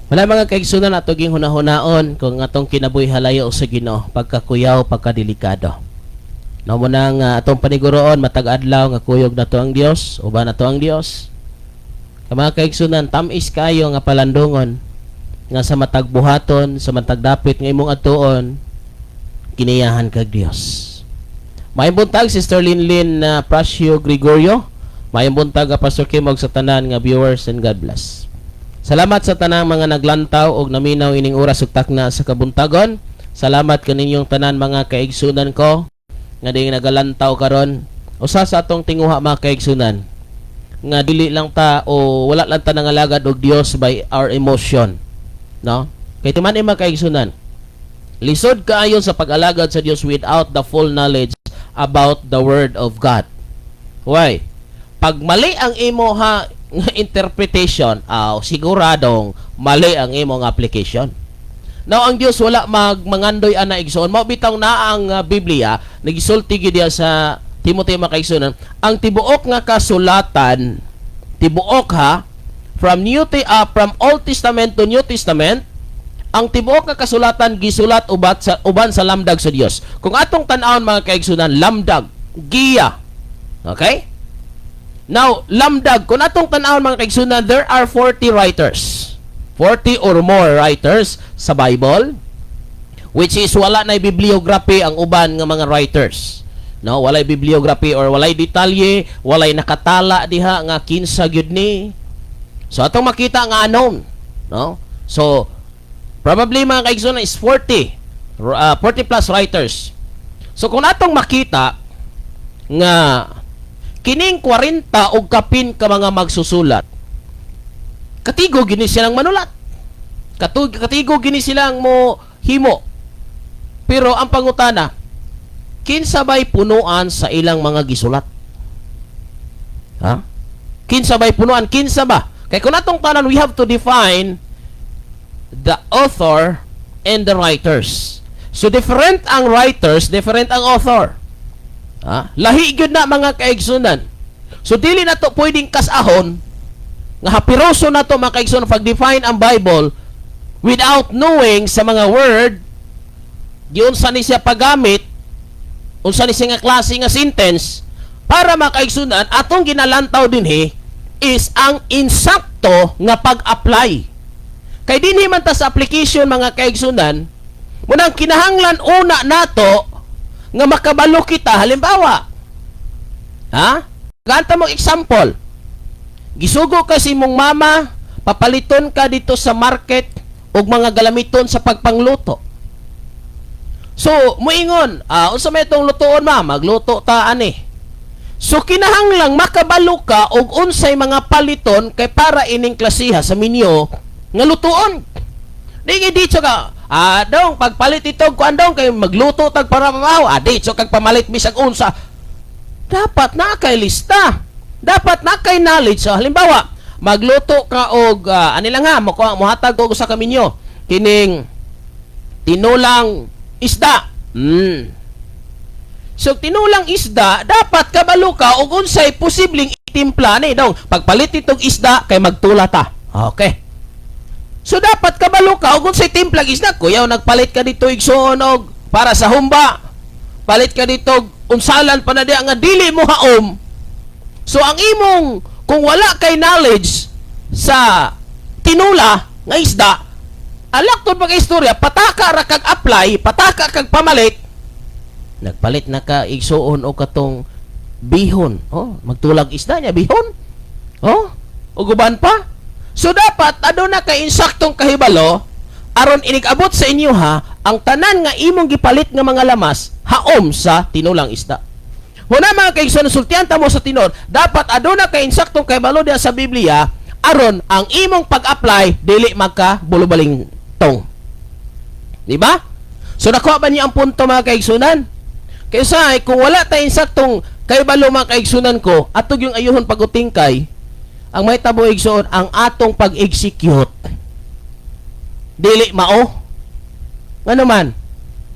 Wala mga kaigsunan ato ging hunahunaon kung atong kinabuhi halayo sa Ginoo, pagkakuyaw, pagkadelikado. No mo nang atong paniguroon matag adlaw nga kuyog nato ang Dios, uban nato ang Dios. Mga kaigsunan, tamis kayo nga palandungon nga sa matag buhaton, sa matag dapit nga imong atuon, kiniyahan kag Dios. Maayong buntag Sister Linlin Prasio Gregorio. Maayong buntag Pastor Kim og sa tanan nga viewers, and God bless. Salamat sa tanang mga naglantaw og naminaw ining oras ug takna sa kabuntagon. Salamat kaninyong tanan mga kaigsunan ko nga ding nagalantaw karon. Usa sa atong tinguha mga kaigsunan nga dili lang ta o wala lang ta nangalagad og Dios by our emotion, no? Kay tuman mga kaigsunan, lisod kaayon sa pag-alagad sa Dios without the full knowledge about the Word of God. Why? Pag mali ang imo nga interpretation, siguradong mali ang imong application. Now ang Dios wala mangandoy ana igsoon. Mao bitaw na ang Biblia nagisulti gid diya sa Timoteo makaigsunan, ang tibuok nga kasulatan, tibuok from Old Testament to New Testament, ang tibuok nga kasulatan gisulat uban sa lamdag sa Dios. Kung atong tan-awon mga kaigsunan, lamdag, giya. Okay? Now, lamdag, kung atong tan-awon mga kaigsunan, there are 40 writers. 40 or more writers sa Bible, which is wala na bibliography ang uban nga mga writers. No, walay bibliography or walay detalye, walay nakatala diha nga kinsa gyud ni. So atong makita nga anon, no? So probably mga kaigsunan is 40 plus writers. So kung atong makita nga kining 40 og kapin ka mga magsusulat, katigo gini silang manulat. Katigo gini silang mo himo. Pero ang pangutana, kinsa ba'y punuan sa ilang mga gisulat? Ha? Kinsa ba'y punuan? Kinsa ba? Kaya kung natong tanan, we have to define the author and the writers. So, different ang writers, different ang author. Ha? Lahi gyud na mga kaigsunan. So, dili na to pwedeng kasahon nga hapiroso na to mga kaigsunan pag-define ang Bible without knowing sa mga word giunsa ni siya paggamit, unsa ni siya nga klase nga sentence para makaigsunan atong ginalantaw dinhi is ang insakto nga pag-apply. Kay dinhi man ta sa application mga kaigsunan, munang kinahanglan una nato nga makabalo kita. Halimbawa, ganta mo example, gisugo ka si mong mama, papaliton ka dito sa market og mga galamiton sa pagpangluto. So, muingon, unsa may itong lutoon ma? Magluto ta ani. So, kinahanglang makabalo ka og unsay mga paliton kay para ining klasiha sa minyo nga lutoon. Dingi dito ka, dong, pagpalit itong kuan dong, kay magluto tag para mamaw. Dito kag pamalit bisag unsa. Dapat na kay lista. Dapat na kay knowledge. So, halimbawa, magluto ka og, muhatag ko sa kaminyo. Kining tinulang isda. So, tinulang isda, dapat kabalo ka og unsay posibleng itimpla ni dong. Pagpalit itong isda, kay magtula ta. Okay. So, dapat kabalo ka og unsay timplang isda. Kuyaw, nagpalit ka dito igsoon og para sa humba. Palit ka dito unsalan pa na di nga dili mo haom. So, ang imong kung wala kay knowledge sa tinula nga isda, alak to pag istorya, pataka ra kag apply, pataka kag pamalit, nagpalit na ka igsuon o katong bihon. Oh, magtulag isda niya bihon. Oh, uguban pa. So dapat aduna kay insaktong kahibalo aron inigabot sa inyo ha ang tanan nga imong gipalit nga mga lamas haom sa tinulang isda. Huna mga kaigsoon, sultihan ta mo sa tinod, dapat aduna kay insaktong kahibalo diha sa Biblia aron ang imong pag-apply dili magka bulubaling tong. Di ba? So nakuha ba niyo ang punto mga kaigsunan? Kaysa kung wala tayong insaktong kahibalo mga kaigsunan ko, atog yung ayuhon pagutingkay, ang may tabo igsoon ang atong pag-execute dili mao. Ngano man?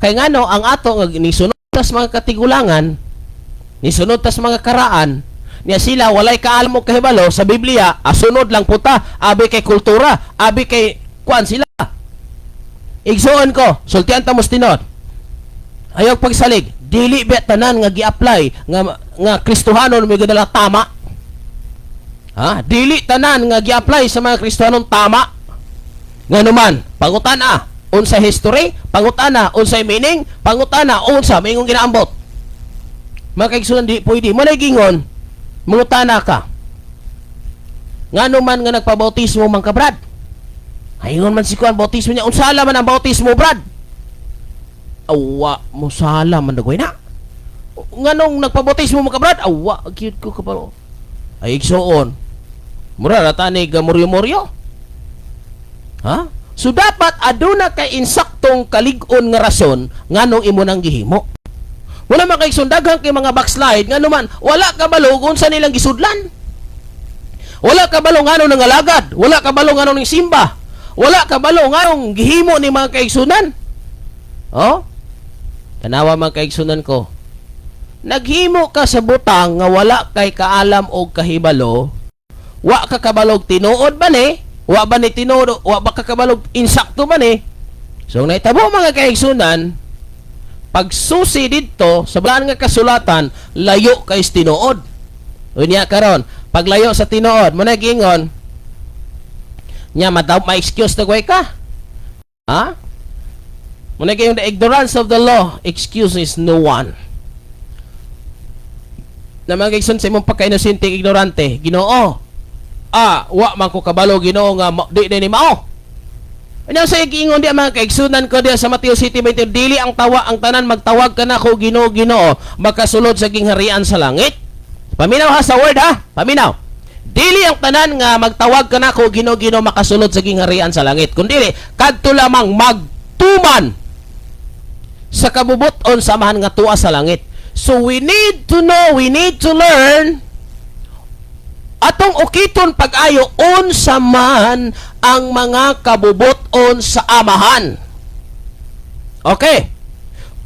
Kay ngano ang atong nisunod tas mga katigulangan, nisunod tas mga karaan, niya sila walay kaalam og kahibalo sa Biblia, asunod lang puta, abi kay kultura, abi kay kuan sila. Igsoon ko, sultihan ta mo tinod. Ayaw pagsalig, dili bet tanan nga gi-apply nga Kristohanon may gadala tama. Ha? Dili tanan nga gi-apply sa mga Kristohanon tama. Ngano man, pangutana unsa history, pangutana unsa meaning, pangutana unsa mayong ginaambot. Mga kaigsunan di pwede mo gingon, mangutana ka. Ngano man nga nagpabautismo man ka, Brad? Ayun man si kuan bautismo niya, unsala man ang bautismo, Brad? Awa mo sala man dagoy na. Nganong nagpabautismo man ka, Brad? Awa, cute ko ka pa. Ay igsoon. Mura ratani ga moryo-moryo. Ha? So dapat aduna kay insaktong kalig-on nga rason nganong imo nang gihimo. Wala man kay sundaghang kay mga backslide ngano man wala kabalo unsa nilang gisudlan. Wala kabalo ngano nangalagad, wala kabalo ngano ning simba. Wala kabalo nganong gihimo ni mga kaigsunan. Oh? Tanawa mga kaigsunan ko. Naghimo ka sa butang nga wala kay kaalam og kahibalo, wa ka kabalog tinuod ba ni? Wa ba ni tinuod, wa ba ka kabalog insakto ba ni? So naitabo mga kaigsunan, pagsusi didto sa balaan nga kasulatan, layo kay tinuod. Unya karon, paglayo sa tinuod, mo nagingon nya ma-excuse na ka? Ha? Mo nagingon the ignorance of the law excuses no one. Na mga kaigsunan sa imong pagka-inosente ignorante, Ginoo. Wa man ko kabalo Ginoo nga di ni mao. Ano sa giingon di mga kaigsunan ko diya sa Mateo City 20, dili ang tawa ang tanan magtawag ka na ko Ginoo Ginoo makasulod sa gingharian sa langit. Paminaw ha sa word ha. Paminaw. Dili ang tanan nga magtawag ka na ko Ginoo Ginoo makasulod sa gingharian sa langit. Kundi kadto lamang magtuman sa kabubuton samahan nga tuwa sa langit. So we need to know, we need to learn atong ukiton pag-ayo unsa man ang mga kabubuton sa amahan. Okay.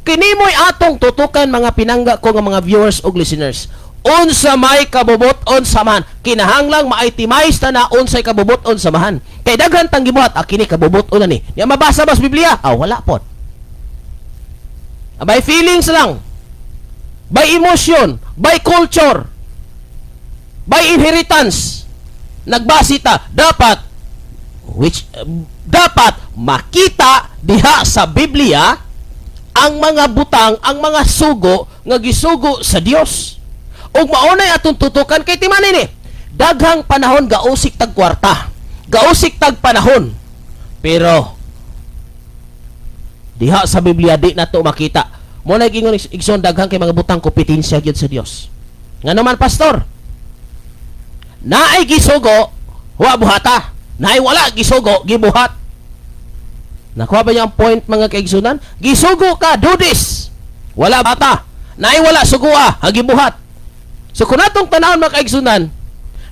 Kini mo'y atong tutukan mga pinangga ko nga mga viewers ug listeners. Unsa may kabubuton sa amahan, kinahanglang ma-itemize ta na unsay kabubuton sa amahan. Kay daghan tang gibuhat, kini kabubuton na ni. Nya mabasa ba sa Biblia? Wala pod. By feelings lang. By emotion, by culture, by inheritance, nagbasi ta dapat dapat makita diha sa Biblia ang mga butang, ang mga sugo nga gisugo sa Dios. Ug maunay atong tutukan kay timanin ni daghang panahon gausik tag kwarta, gausik tag panahon, pero diha sa Biblia di nato makita. Mo na gingon igsoon daghang kay mga butang kompetensya gyud sa Dios. Ngano man pastor? Naay gisugo, wa buhata. Naay wala gisugo, gibuhat. Nakuha ba niyo ang point mga kaigsunan? Gisugo ka, do this. Wala bata. Naay wala sugua, gibuhat. So kung natong tanawon mga kaigsunan,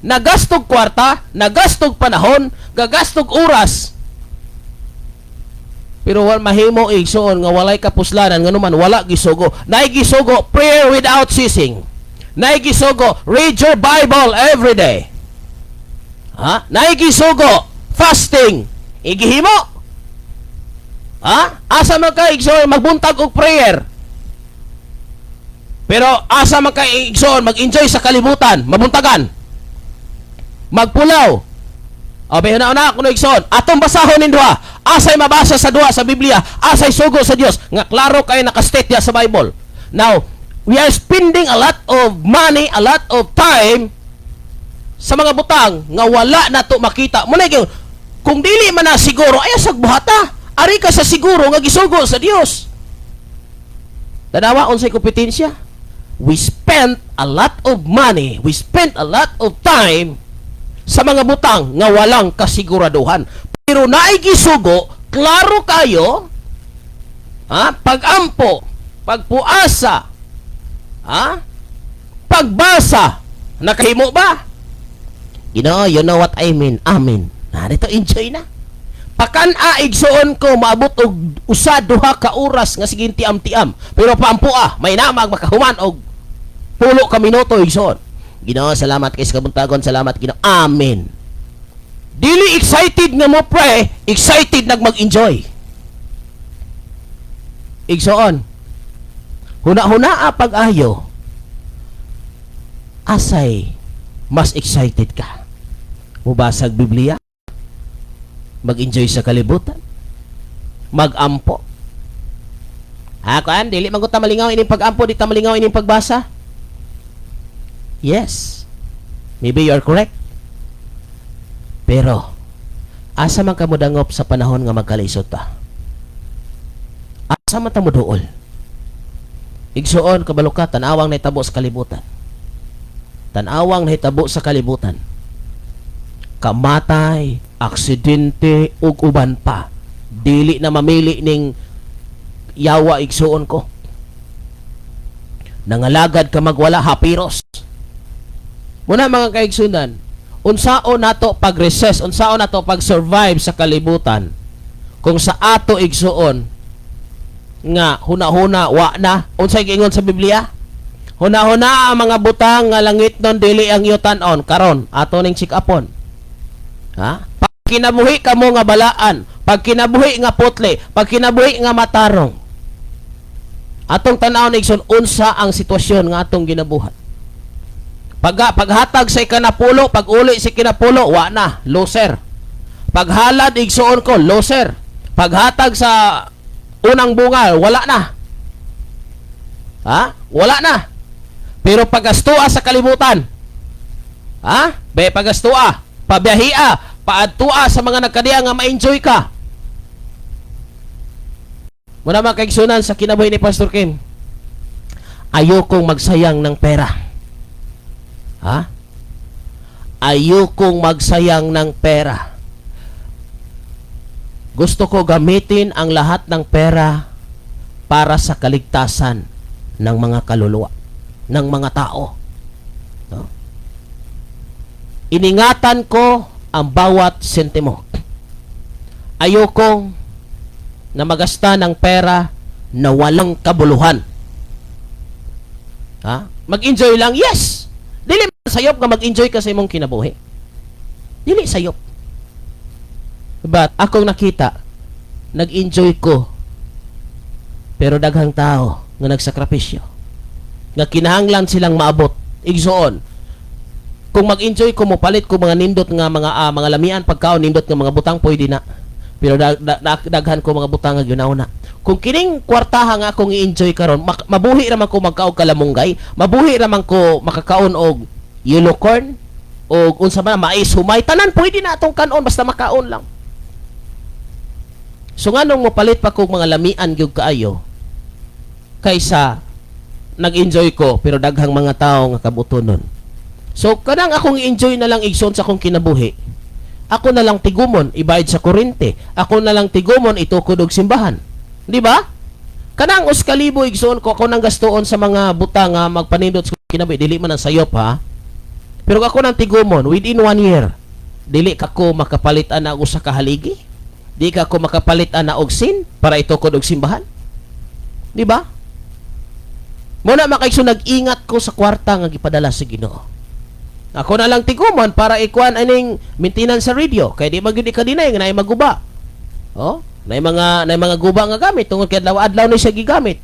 nagastog kwarta, nagastog panahon, gagastog oras, pero wala mahimo igsoon nga walay kapuslanan ngano man wala gisugo. Naay gisugo prayer without ceasing. Naay gisugo read your Bible every day. Ha? Naay gisugo fasting. Igihimo. Ha? Asa man ka igsoon magbuntag og prayer. Pero asa man ka igsoon mag-enjoy sa kalibutan, mabuntagan. magpulaw. O behuna-una kuno igsoon, atong basahon nin duha. Asay mabasa sa duha sa Biblia, asay sugo sa Dios nga klaro kay nakastate ya sa Bible. Now, we are spending a lot of money, a lot of time sa mga butang nga wala na to makita. Muna gyud kung dili man na siguro ay sa buhata. Ari ka sa siguro nga gisugo sa Dios. Tanawa unsay kompetensya? We spent a lot of money, we spent a lot of time sa mga butang nga walang kasiguraduhan. Pero naay gisugo, klaro kayo, pagampo, pagpuasa, pagbasa, nakahimo ba? You know what I mean. Amen. Dito enjoy na. Pakan-a igsuon ko maabot og usa duha ka oras nga sige tiam-tiam. Pero paampoa, may namag makahuman og 10 ka minuto igsuon. Ginoo, salamat kay sa kabuntagon, salamat Ginoo. Amen. Dili excited nga mo pray, excited nag mag-enjoy. Igsuon. Huna-hunaa pag-ayo. Asay mas excited ka. Mubasag Biblia, mag-enjoy sa kalibutan, mag-ampo. Kuan, dili man ko ta malingaw ining pag-ampo, di ta malingaw ining pagbasa. Yes, maybe you are correct. Pero, asa man ka mo dangop sa panahon nga magkalaisot ta? Asa man ta mo duol? Igsuon, kabalo ka, tanawang nahitabo sa kalibutan. Tanawang nahitabo sa kalibutan. Kamatay, aksidente, ug uban pa. Dili na mamili ning yawa igsuon ko. Nangalagad ka magwala, hapiros. Muna mga kaigsunan, unsaon nato pag-resist, unsaon nato pag-survive sa kalibutan, kung sa ato igsuon, nga huna-huna, wa na, unsay giingon sa Biblia? Huna-huna ang mga butang nga langit non dili ang yutan-on, karon, ato ning check-upon. Pag kinabuhi ka mo nga balaan, pag kinabuhi nga putli, pag kinabuhi nga matarong, atong tanaw na igsoon, unsa ang sitwasyon nga atong ginabuhat. Paghatag sa ikanapulo, pag uli sa ikanapulo, wa na, loser. Paghalad, igsuon ko, loser. Paghatag sa unang bunga, wala na. Wala na. Pero pagastua sa kalibutan, pagastua, pabiyahia, paadtua sa mga nagkadiya nga ma-enjoy ka. Muna mga kaigsunan sa kinabuhi ni Pastor Kim, ayokong magsayang ng pera. Ayokong magsayang ng pera. Gusto ko gamitin ang lahat ng pera para sa kaligtasan ng mga kaluluwa, ng mga tao. Iningatan ko ang bawat sentimo. Ayokong na magasta ng pera na walang kabuluhan. Mag-enjoy lang, yes. Dili sayop nga mag-enjoy ka sa imong kinabuhi. Dili sayop. But akong nakita, nag-enjoy ko, pero daghang tao nga nagsakripisyo, nga kinahanglan silang maabot. Igsuon, kung mag-enjoy ko, mopalit ko mga nindot nga mga lamian pagkaon, nindot nga mga butang, pwede na. Pero daghan ko mga butang nga ginauna. Kung kining kwartaha nga akong i-enjoy karon, mabuhi raman ko magkaog kalamunggay, mabuhi raman ko makakaon og yellow corn, o unsa man mais humay, tanan pwede na atong kanon basta makaon lang. So nganong mopalit pa kog mga lamian gyud kaayo kaysa nag-enjoy ko pero daghang mga tao nga kabutonon. So kanang akong enjoy na lang igsoon sa akong kinabuhi. Ako na lang tigumon ibayad sa kuryente. Ako na lang tigumon itukod og simbahan. Di ba? Kanang uskalibo igsoon ko ako nang gastuon sa mga butang nga magpanindot sa kinabuhi, dili man ang sayop ha. Pero ako nang tigumon within 1 year, dili ka ko makapalitan na usa ka haligi. Di ka ko makapalitan na og sin para itukod og simbahan. Di ba? Muna makaigso nag-ingat ko sa kwarta nga gipadala sa Ginoo. Ako na lang tigumon para ikuan aning maintenance sa radio kay di magyud ka dinay nga naay maguba. Nay mga guba nga gamit tungod kay adlaw ni siya gigamit.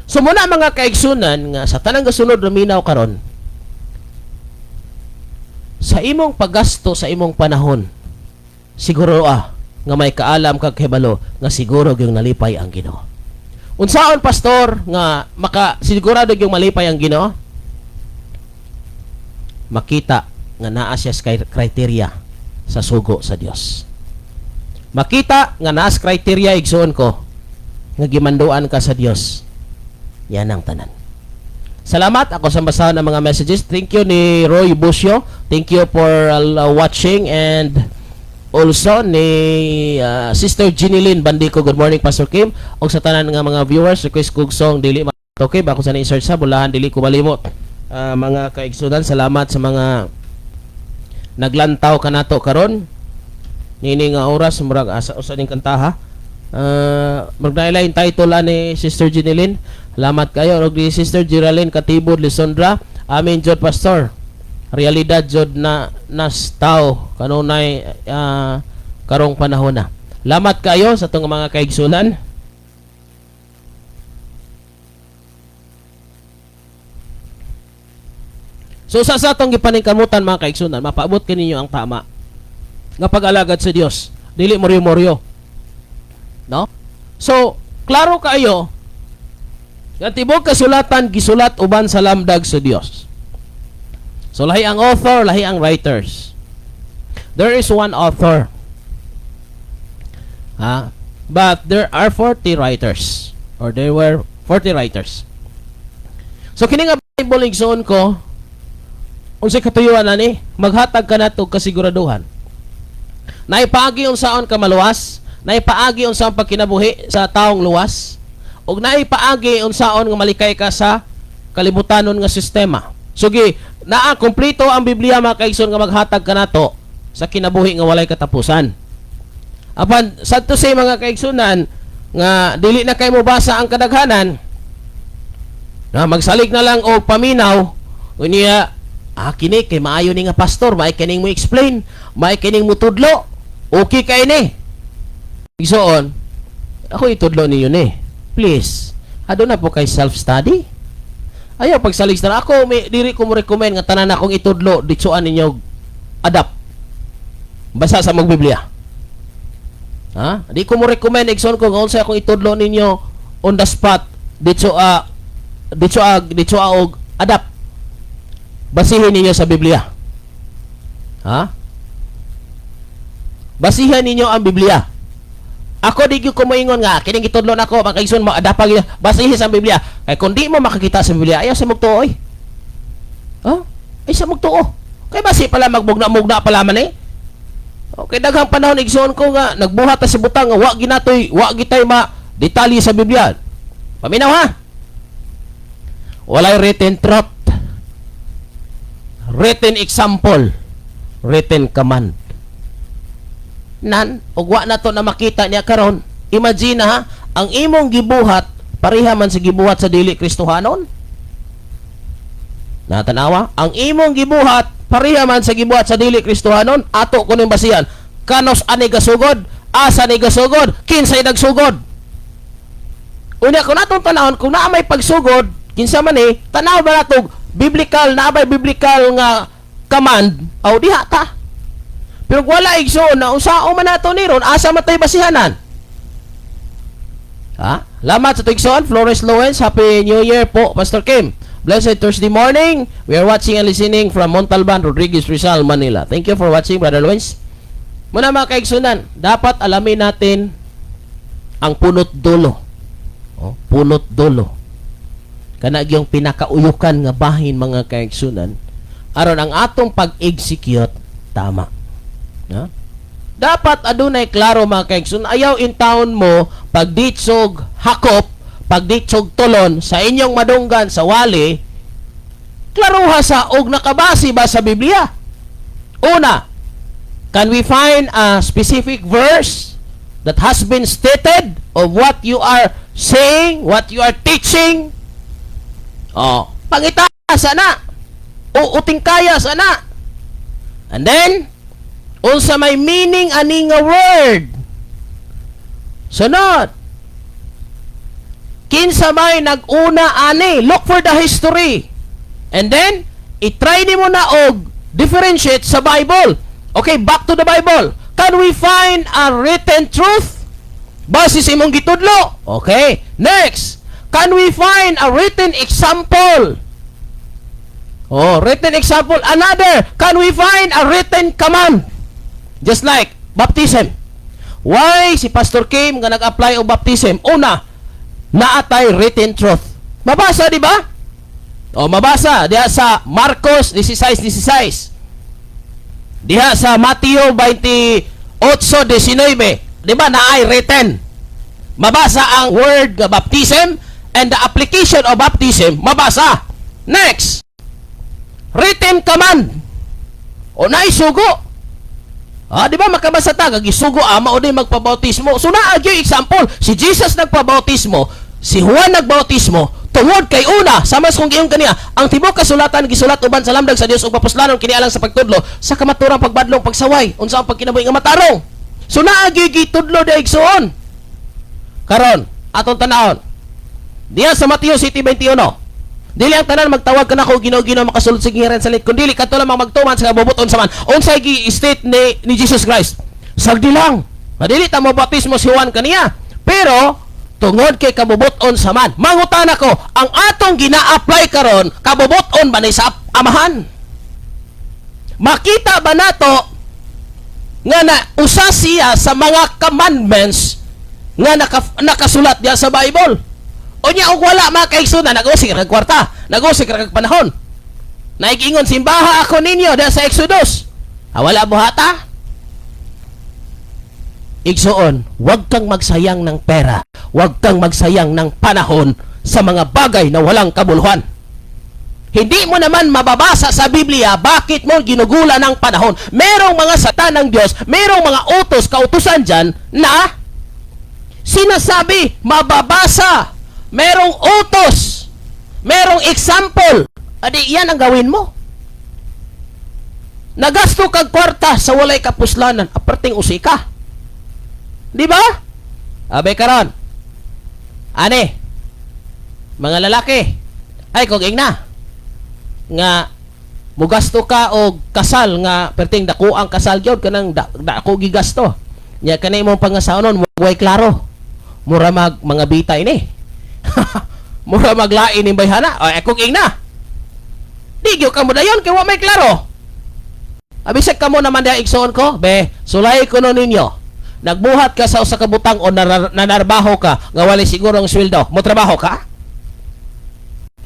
So muna mga kaigsunan nga sa tanang gasunod luminaw karon. sa imong paggasto sa imong panahon, siguro nga may kaalam kag kahibalo nga siguro gyud nalipay ang Ginoo. Unsaon pastor nga sigurado gyud malipay ang Ginoo? Makita nga naa siya sa criteria sa sugo sa Dios. Makita nga naa sa criteria igsoon ko nga gimanduan ka sa Dios. Yan ang tanan. Salamat ako sa basahan ng mga messages. Thank you ni Roy Busio. Thank you for watching, and also ni Sister Ginilyn Bandico. Good morning Pastor Kim. Og sa tanan nga mga viewers, request kog song dili okay ba ako sa ni-search sa bulahan dili ko malimot. Mga kaigsunan, salamat sa mga naglantaw kanato karon. Nini nga oras murag asa usa ning kantaha. Magnailay title ani Sister Ginilyn. Salamat kayo og ni Sister Geraldine Katibod Lisondra. Amin jud pastor. Realidad jud na nastaw kanunay karong panahon na. Salamat kayo sa tong mga kaigsunan. So sa atong gipaningkamutan mga kaigsunan, mapaabot kaninyo ang tama nga pag-alagad sa Dios. Dili moryo-moryo. No? So, klaro kayo nga tibok kasulatan gisulat uban sa lamdag sa Dios. So lahi ang author, lahi ang writers. There is one author. But there are 40 writers, or there were 40 writers. So kini nga Bible igsoon ko, unsay katuyuan ani, maghatag ka nato kasiguraduhan. Naipaagi unsaon ka maluwas, naipaagi unsaon pagkinabuhi sa taong luwas, ug naipaagi unsaon nga malikay ka sa kalibutanon nga sistema. Sugi, naa kompleto ang Biblia mga kaigsoon nga maghatag ka nato sa kinabuhi nga walay katapusan. Apan sadto say mga kaigsunan nga dili na kay mo basa ang kadaghanan, na magsalig na lang og paminaw unya kini kay maayo ni nga pastor, may kining mo explain, may kining mo tudlo, okay kay ni. Igsoon, ako itudlo ninyo ni. Please, aduna po kay self-study. Ayaw pagsalig na ako, diri ko mo recommend nga tanan akong itudlo, ditsuan ninyo adapt. Basa sa magbiblia. Di ko mo recommend igsoon ko nga unsay akong itudlo ninyo on the spot, ditsoa og adapt. Basihin ninyo sa Biblia. Basihan ninyo ang Biblia. Ako di ko moingon nga kining gitudlo nako makaigsoon mo adapag basihin sa Biblia. Kay kun di mo makakita sa Biblia, ayaw sa magtuo oy. Ay sa magtuo. Kay basi pala magbugna-mugna pala man eh. Okay, daghang panahon igsoon ko nga nagbuhat ta si butang nga wa gitay ma detalye sa Biblia. Paminaw ha. Walay written truth, written example, written command. Nan, ug wa na to na makita niya karon. Imagine ha, ang imong gibuhat pareha man sa gibuhat sa dili Kristohanon. Natanawa, ang imong gibuhat pareha man sa gibuhat sa dili Kristohanon. Ato kuning basihan, kanos ani gasugod, asa ni gasugod, kinsay nagsugod. Unya kun atong tanawon kung naa may pagsugod, kinsa man tanaw ba nato biblical na bay biblical nga command aw diha ta. Pero wala igsoon na unsao man nato ni ron asa matay basihanan. Lamat sa igsoon. Flores Lawrence, Happy New Year po Pastor Kim. Blessed Thursday morning. We are watching and listening from Montalban, Rodriguez, Rizal, Manila. Thank you for watching Brother Lawrence. Muna mga kaigsunan, dapat alamin natin ang punot dulo. Punot dulo. Kana yung pinakauyukan nga bahin mga kaigsunan aron ang atong pag-execute tama. Dapat adunay klaro mga kaigsunan. Ayaw in town mo pagditsog hakop, pagditsog tulon sa inyong madunggan sa wali, klaruha sa og nakabasi ba sa Biblia. Una, can we find a specific verse that has been stated of what you are saying, what you are teaching? Pangita sana. O utingkaya sana. And then, unsa may meaning ani nga word. Sunod. Kinsa may nag-una ani. Look for the history. And then, itry nimo na og differentiate sa Bible. Okay, back to the Bible. Can we find a written truth? Base sa imong gitudlo. Okay, next. Can we find a written example? Oh, written example. Another, can we find a written command? Just like baptism. Why si Pastor Kim nga nag-apply og baptism? Una, naatay written truth. Mabasa, di ba? O, mabasa. Diha sa Marcos 16:16. Diha sa Mateo 28:19. Di ba? Naay written. Mabasa ang word nga baptism and the application of baptism. Mabasa. Next. Written command. O, naisugo. Di ba makabasa ta gisugo ama o di magpabautismo. So naa gyud example, si Jesus nagpabautismo, si Juan nagbautismo, tungod kay una, sama sa kung giyong kaniya, ang tibuok kasulatan gisulat uban sa lamdag sa Dios ug papuslanon kini alang sa pagtudlo sa kamaturang pagbadlong pagsaway unsa ang pagkinabuhi nga matarong. So naa gyud gitudlo di igsoon. Karon, atong tanawon. Diya sa Mateo 7:21. Dili ang tanan magtawag ka na ko Ginoo-Ginoo makasulod sa ngiran salit kun dili kadto lamang magtuman sa kabubuton sa man unsay gi-state ni Jesus Christ sagdi lang madili ta mo baptismo si Juan kaniya pero tungod kay kabubuton sa man mangutana ko ang atong gina-apply karon kabubuton ba ni sa amahan makita ba nato nga na usa siya sa mga commandments nga nakasulat diya sa Bible. O niya, og wala mga kaigsunan, nag-usik kag kwarta, nag-usik kag panahon. Naigingon, simbaha ako ninyo dahil sa Exodus. Wala buhata? Igsoon, huwag kang magsayang ng pera, huwag kang magsayang ng panahon sa mga bagay na walang kabuluhan. Hindi mo naman mababasa sa Biblia bakit mo ginugula ng panahon. Merong mga satan ng Diyos, merong mga utos, kautusan dyan na sinasabi, mababasa. Merong utos, merong example. Adi, yan ang gawin mo. Nagasto kag kwarta sa walay kapuslanan, aparting usika. Di ba? Abay karon. Ani, mga lalaki, ay kog ingna, nga mugasto ka og kasal nga perting dako ang kasal gyud kanang dako gigasto. Nya kanay mo pangasaonon, way klaro. Mura mga bita ini. Mura maglain ng bayhana. Ay, kung ingna. Digyo ka mo dayon, kaya may klaro. Abisag ka mo naman dahil igsoon ko. Be, sulay ko nun ninyo. Nagbuhat ka sa usa ka butang o nanarbaho ka, nga wali siguro ang sweldo. Mo trabaho ka?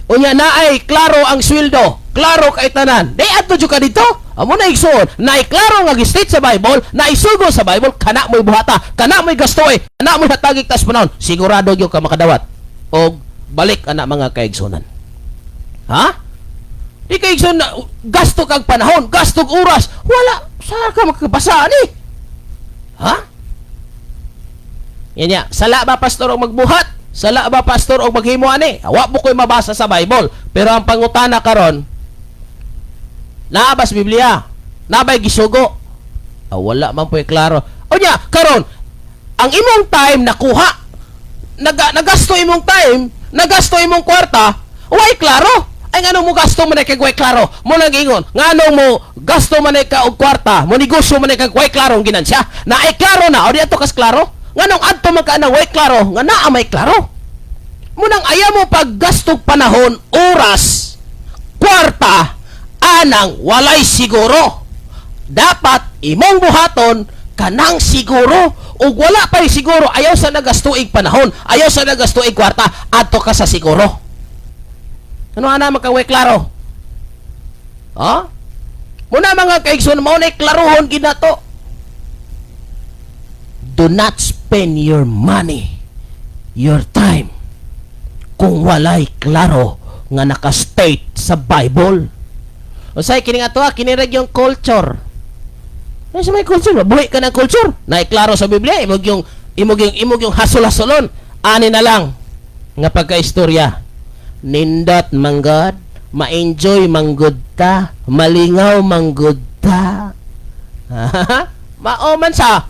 Unya na ay klaro ang sweldo. Klaro kay tanan. Di ato jud ka dito. Amo na igsoon. Na klaro nga gistate sa Bible, na isugo sa Bible, kana mo'y buhata, kana mo'y gastoy, kana mo'y hatagig tas panahon. Sigurado gyud ka makadawat. O balik ana mga kaigsunan. Ha? Di kaigsunan gasto kag panahon, gasto kag oras. Wala sa ka magkapasa ni. Ha? Yan ya, sala ba pastor og magbuhat? Sala ba pastor og maghimo ani? Wa mo koy mabasa sa Bible, pero ang pangutana karon naabas Biblia. Nabay gisugo. Wala man po'y klaro. O nya, karon ang imong time nakuha nagasto imong time, nagasto imong kwarta, way klaro. Ay ngano mo gasto man kay way klaro? Mo nagingon, ngano mo gasto man ka og kwarta, mo negosyo man kay way klaro ang ginansya. Na ay klaro na, o di ato kas klaro? Nganong adto man ka na way klaro, nga naa may klaro. Mo nang aya mo paggasto panahon, oras, kwarta, anang walay siguro. Dapat imong buhaton kanang siguro. O wala pa siguro, ayaw sa nagastuig panahon, ayaw sa nagastuig kwarta, adto ka sa siguro. Ano ana makaway klaro? Ha? Muna mga kaigsoon, mao na klarohon ginato. Do not spend your money, your time, kung walay klaro nga naka-state sa Bible. O say kini ato kini yung culture. Sa may culture, buhay ka ng culture. Naiklaro sa Biblia, imog yung hasol-hasolon. Ani na lang nga pagka-istorya. Nindot manggod, ma-enjoy manggod ta, malingaw manggod ta. Maoman sa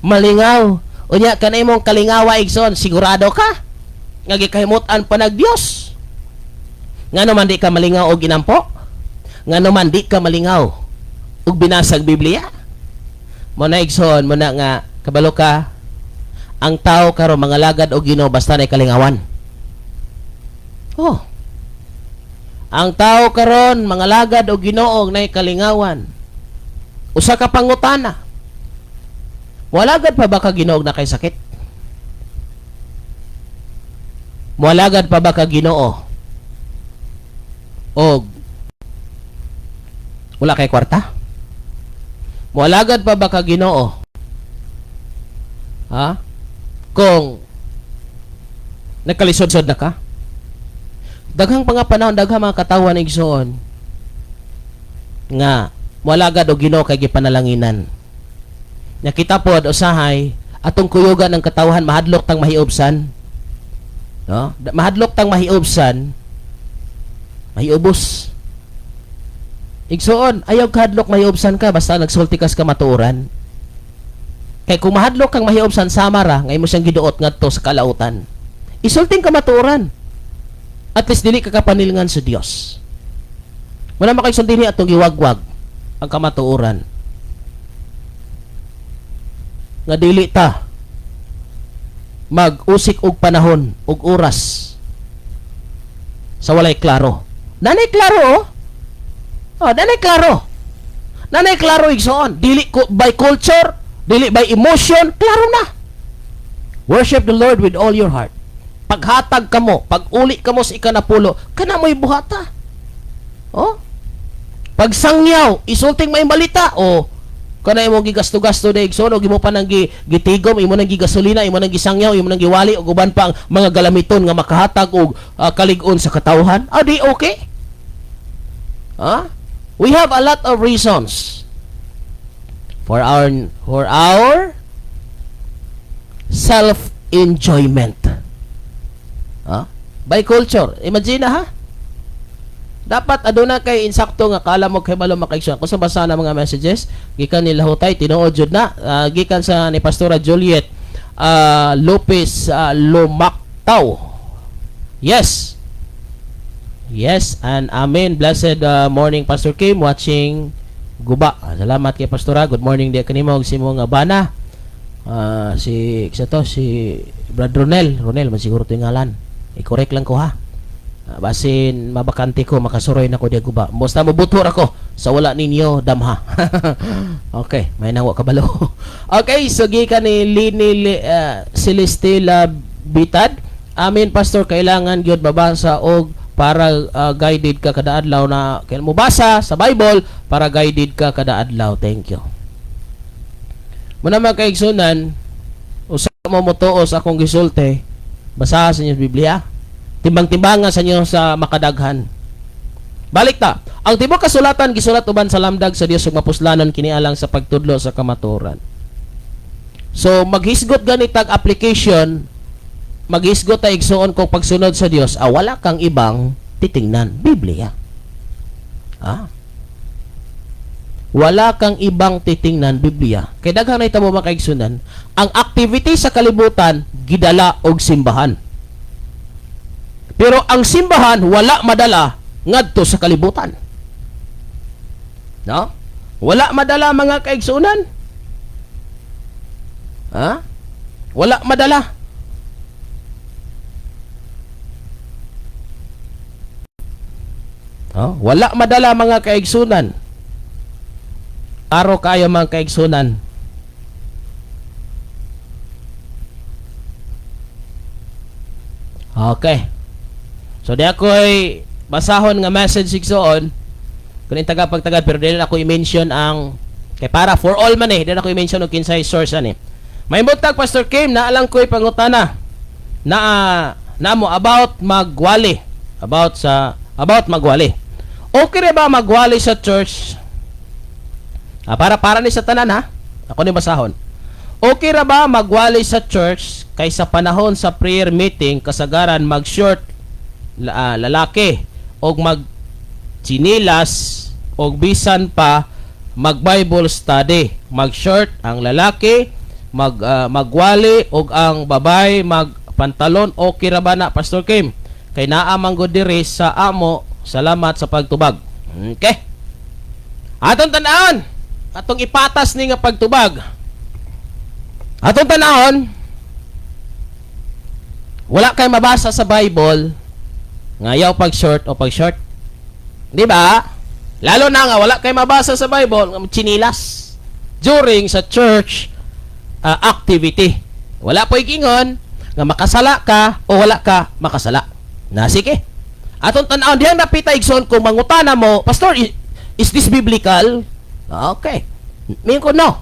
malingaw. Unya kanay mong kalingawa igsoon, sigurado ka nga gikahimutan pa nag-Dios. Ngano man di ka malingaw og ginampo? Ngano man di ka malingaw ug binasag Biblia. Mo na igsoon mo na nga kabalo ka ang tao karon mga lagad og Ginoo basta na kalingawan. Oh. Ang tao karon mga lagad og Ginoo na kalingawan. Usa ka pangutana. Walagad pa ba ka Ginoo na kay sakit? Walagad pa ba ka Ginoo? Og wala kay kwarta? Walagad pa ba ka Ginoo? Ha? Kung nagkalisod-sod na ka? Daghang mga panahon, daghang mga katawan igsoon nga walagad og Ginoo kay gipanalanginan. Nakita pod usahay atong kuyugan ng katawhan mahadlok tang mahiubsan. No? Mahadlok tang mahiubsan. Mahiubos. Igsoon, ayaw kahadlok mahiubsan ka basta nagsulti kas ka matuoran. Kay kung mahadlok kang mahiubsan samara, ngay mo siyang giduot ngadto sa kalautan. Isulting ka matuoran. At least dili ka kapanilngan sa Dios. Wala makaigsoon dinhi atong giwagwag ang kamatuoran. Nga dili ta mag-usik og panahon og oras sa walay klaro. Nanay klaro oh. Oh, nanay klaro. Nanay klaro igsoon. Dili ko by culture, dili by emotion, klaro na. Worship the Lord with all your heart. Paghatag kamo, pag-uli kamo sa ikanapulo, kana mo'y buhata. Oh? Pagsangyaw, isulting may malita, oh, kana imo gigasto-gasto na igsoon, og imo pa nang gitigom, imo nang gigasolina, imo nang gisangyaw, imo nang giwali, og uban pa ang mga galamiton nga makahatag og kalig-on sa katawhan. Di okay? Huh? We have a lot of reasons for our self-enjoyment. By culture. Imagine ha? Dapat aduna kay insakto nga kala mo kay malo makaigsoon. Kung sa basa na mga messages, gikan ni Lahutay tinuod jud na gikan sa ni Pastora Juliet Lopez Lumactao. Yes. Yes, and amen. Blessed morning, Pastor Kim, watching Guba. Salamat kay Pastora. Good morning di kanimo og si mga bana. Si Brad Ronel man siguro to yung ngalan. I-correct lang ko ha. Basin mabakante ko makasuroy na ko di Guba. Basta mabutor ako sa wala ninyo damha. Okay, may nawa kabalo. Okay, so gikan ni Lini Celestila Bitad. Amen, Pastor, kailangan gyud babasa og para guided ka kada adlaw na kailan mo basa sa Bible para guided ka kada adlaw. Thank you. Muna mga kaigsunan, usa mo motuo sa akong gisulte, basa sa inyo Biblia. Timbang-timbangan sa inyo sa makadaghan. Balik ta. Ang tibok kasulatan gisulat uban sa lamdag sa Dios ug mapuslanon kini alang sa pagtudlo sa kamatuoran. So maghisgot ganitag application, maghisgot ta igsuon kung pagsunod sa Dios, wala kang ibang titingnan, Biblia. Wala kang ibang titingnan, Biblia. Kay daghang nahitabo makaigsunan, ang activity sa kalibutan gidala og simbahan. Pero ang simbahan wala madala ngadto sa kalibutan. No? Wala madala mga kaigsunan. Wala madala. Wala madala mga kaigsunan. Aro kayo mga kaigsunan. Okay. So di ako'y basahon nga message igsoon. Kunin tagapagtagad pero dili ako i-mention ang kay para for all man dili ako i-mention og kinsay source ani. May butag Pastor Kim na alang ko'y pangutana na mo about magwali. About magwali. Okay ra ba magwali sa church? Para ni sa tanan ha. Ako ni basahon. Okay ra ba magwali sa church kaysa panahon sa prayer meeting kasagaran mag-short lalaki og mag-chinilas og bisan pa mag-Bible study. Mag-short ang lalaki, magwali og ang babay magpantalon. Okay ra ba na Pastor Kim? Kay naa man gud diri sa amo. Salamat sa pagtubag. Okay. Atong tanahon, atong ipatas ni nga pagtubag. Atong tanahon, wala kay mabasa sa Bible nga ayaw pag short o pag short. Di ba? Lalo na nga wala kay mabasa sa Bible nga chinilas during sa church activity. Wala po ikingon nga makasala ka o wala ka makasala. Na sige. Atong tan-aon dihang napita igsoon kung mangutana mo, Pastor, is this biblical? Okay. Mean ko no.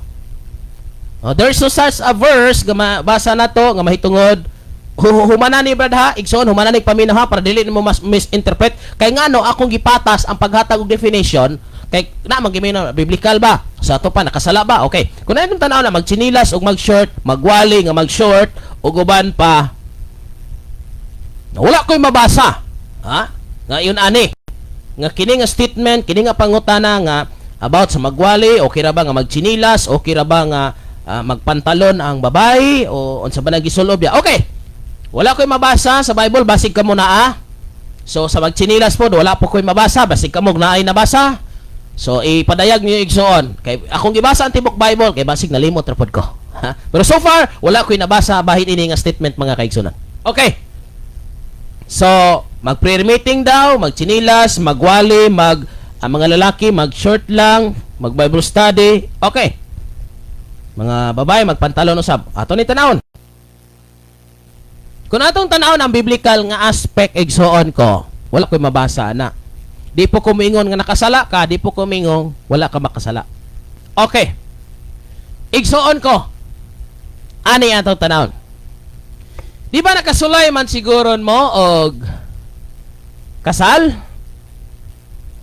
There's no such a verse nga mabasa nato nga mahitungod humana ni brad ha, igsoon humana ni paminaw ha para dili mo mas misinterpret kay ngano akong gipatas ang paghatag og definition kay na magimino biblical ba sa ato pa nakasala ba, okay, kung ano tanaw na magchinilas og mag-short, magwali nga mag-short ug uban pa wala ko'y mabasa ha nga yun ani nga kini nga statement, kini nga pangutana nga about sa magwali, okay ra ba nga magchinilas, okay ra ba nga magpantalon ang babae o unsa ba nagisulob ya, okay. Wala ko'y mabasa sa Bible, basig ka mo na So sa magchinilas po, wala po ko'y mabasa, basig ka mo na ay nabasa. So ipadayag niyo igsoon. Kay akong gibasa ang tibok Bible, kay basig nalimot ra pod ko. Ha? Pero so far, wala ko'y nabasa bahit ini nga statement mga kaigsunan. Okay. So mag-prayer meeting daw, magchinilas, magwali, ang mga lalaki mag-short lang, mag-Bible study. Okay. Mga babae magpantalon usab. Ato ni tanawon. Kung atong tanawon ang biblical nga aspect igsoon ko, wala ko'y mabasa na. Di po ko mingon nga nakasala ka, di po ko mingon wala ka makasala. Okay. Igsoon ko. Ani atong tanawon. Di ba nakasulay man siguron mo og kasal?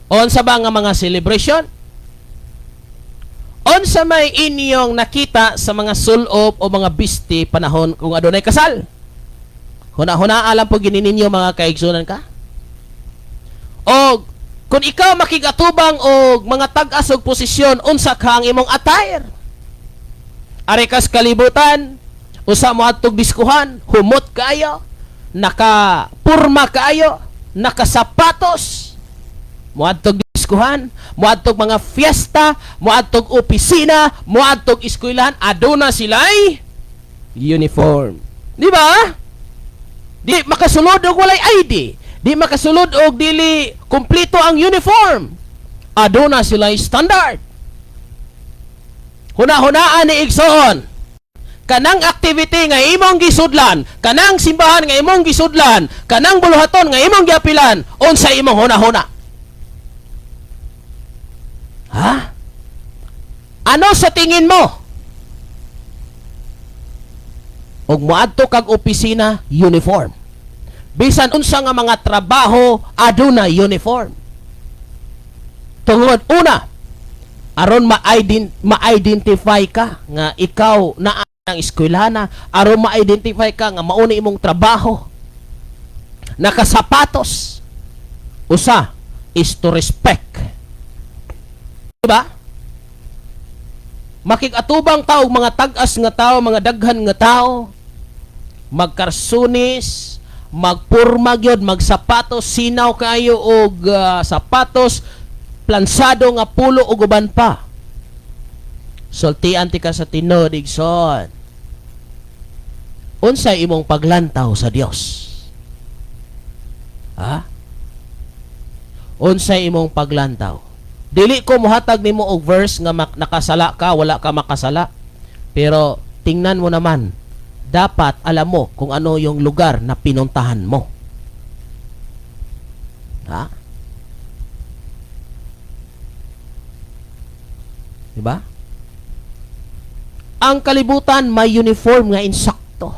Unsa ba nga mga celebration? Unsa may inyong nakita sa mga sulob o mga bisti panahon kung adunay kasal? Huna-huna alam po ginininyo mga kaigsunan ka? O kung ikaw makigatubang o mga tag-as og posisyon, unsa ka ang imong attire? Are kas kalibutan, usa mo atog diskuhan, humot kaayo, nakapurma kaayo, nakasapatos, mo atog diskuhan, mo atog mga fiesta, mo atog opisina, mo atog eskwelahan, aduna sila'y uniform. Di ba? Di makasulod og walay ID. Di makasulod og dili kumpleto ang uniform. Aduna sila standard. Huna-hunaan ni igsoon. Kanang activity nga imong gisudlan, kanang simbahan nga imong gisudlan, kanang buluhaton nga imong giapilan, unsa imong huna-huna? Ha? Ano sa tingin mo? Og moadto kag opisina, uniform. Bisan unsa nga mga trabaho, aduna uniform. Tungod una, aron ma-identify ka nga ikaw na ang eskwelahan, aron ma-identify ka nga mauni imong trabaho. Nakasapatos. Usa is to respect. Diba? Makikatubang tao, mga tag-as nga tao, mga daghan nga tao, magkarsunis, magpurma gyud, magsapatos, sinaw kayo og sapatos, plansado nga pulo ug uban pa. Sultian ti ka sa tinod igsoon. Unsay imong paglantaw sa Dios? Ha? Unsay imong paglantaw? Dili ko mohatag nimo og verse nga nakasala ka, wala ka makasala. Pero tingnan mo naman, dapat alam mo kung ano yung lugar na pinuntahan mo. Ha? Diba? Ang kalibutan may uniform nga insakto.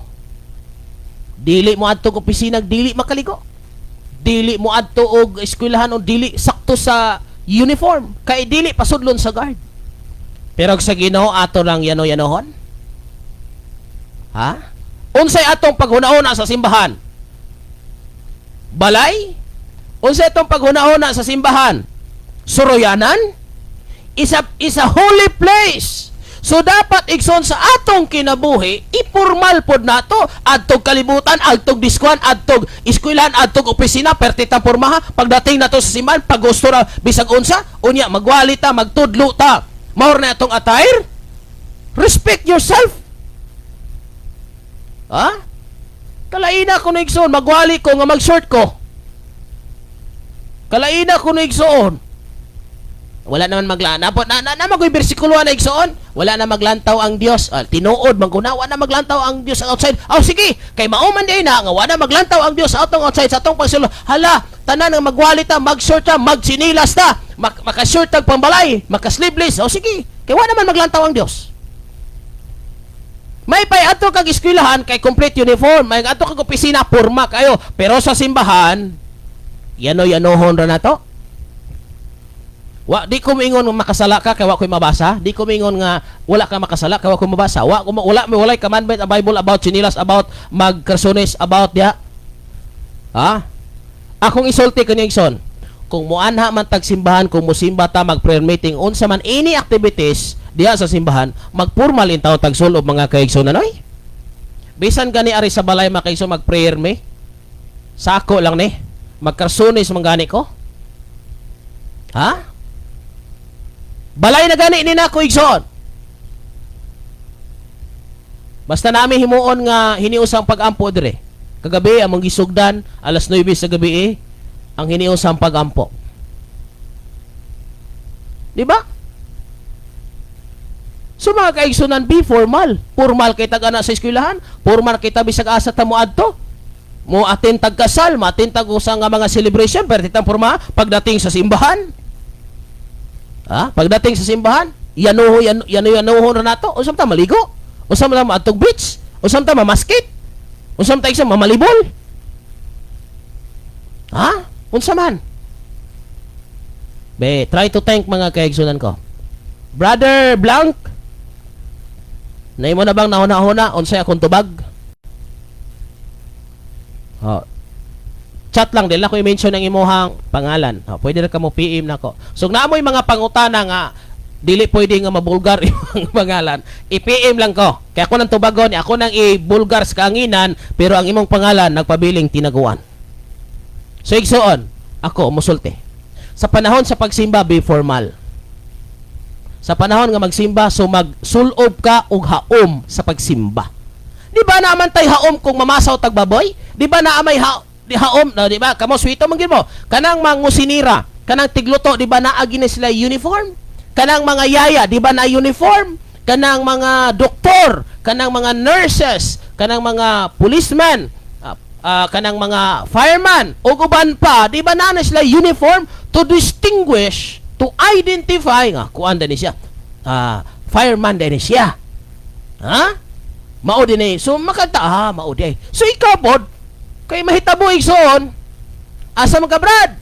Dili mo adto og opisina, dili makaligo. Dili mo adto og eskwelahan o dili sakto sa uniform, kay dili pasudlon sa guard. Pero sa Ginoo ato lang yano-yanohon. Ha? Unsay atong paghuna-huna sa simbahan? Balay? Unsay atong paghuna-huna sa simbahan? Suroyanan? Is a holy place. So dapat igsoon sa atong kinabuhi, ipormal pod nato adtog kalibutan, adtog diskuan, adtog eskwelahan, adtog opisina, pertitang pormaha. Pagdating nato sa simbahan, pag gusto ra bisag unsa, unya magwali ta, magtudlo ta. Mao na atong attire. Respect yourself. Ha? Kalaina ko na igsoon, magwali ko nga mag-short ko. Kalaina ko na igsoon. Wala naman maglantaw. Magoy bersikulo na igsoon. Wala na maglantaw ang Dios. Tinuod maguna, wala na maglantaw ang Dios outside. Sige, kay mauman di na nga wala maglantaw ang Dios atong outside sa atong pagsulo. Hala, tanan nga magwali ta, mag-short ta, magsinilas ta, maka-short tag pambalay, maka-sleeveless. Sige, kay wala naman maglantaw ang Dios. May pay ato kag eskwelahan kay complete uniform, may ato kag opisina porma kayo, pero sa simbahan yano-yanohon ra nato. Di ko mingon nga makasala ka kay wa ko'y mabasa. Di ko mingon nga wala ka makasala kay wa ko'y mabasa. Walay commandment ang Bible about chinilas, about magkersones, about dia. Akong isulti kani igsoon. Kung muanha man tag simbahan, kung musimba ta, mag prayer meeting, unsa man any activities diha sa simbahan, magpormal in taw tag sulob mga kaigsoon nanoy. Bisan gani ari sa balay makaigsoon mag prayer me. Sako lang ni. Magkersones man gani ko. Balay na gani ni nako igsoon. Basta nami himuon nga hiniusang pag-ampo dire. Kagabi among gisugdan alas 9 sa gabi ang hiniusang pag-ampo. Di ba? So mga kaigsunan, be formal. Formal kay tag-ana sa eskwelahan, formal kay bisag asa ta mo adto. Mo atin tag kasal, matin tag usa nga mga celebration, pertitang porma pagdating sa simbahan. Pagdating sa simbahan, yanuho na nato. Usam ta maligo. Usam ta maadtog beach. Usam ta mamaskit. Usam ta isang mamalibol. Unsa man? Try to thank mga kaigsunan ko. Brother Blanc, naimo na bang nahuna-huna unsay akong tubag? Chat lang dili na ko i-mention ang imuhang pangalan. Pwede ra ka mo PM nako. So naamoy mga pangutana nga dili pwede nga mabulgar imong pangalan. I-PM lang ko. Kaya ako nang tubagon, ako nang i-bulgar sa kanginan, pero ang imong pangalan nagpabiling tinaguan. So igsoon, ako musulti. Sa panahon sa pagsimba, be formal. Sa panahon nga magsimba, so magsulob ka og haom sa pagsimba. Di ba naman tay haom kung mamasaw tagbaboy? Di ba na may haom, di ba? Kamo suito man gid mo. Kanang mangusinira, kanang tigluto, di ba naagi na sila uniform? Kanang mga yaya, di ba na uniform? Kanang mga doktor, kanang mga nurses, kanang mga policemen, kanang mga fireman, o uban pa, di ba na sila uniform to distinguish, to identify nga kuan din siya. Fireman din siya. Mao din so makanta mao di. So ikaw pod kay mahitabo igsoon, asa man ka brad?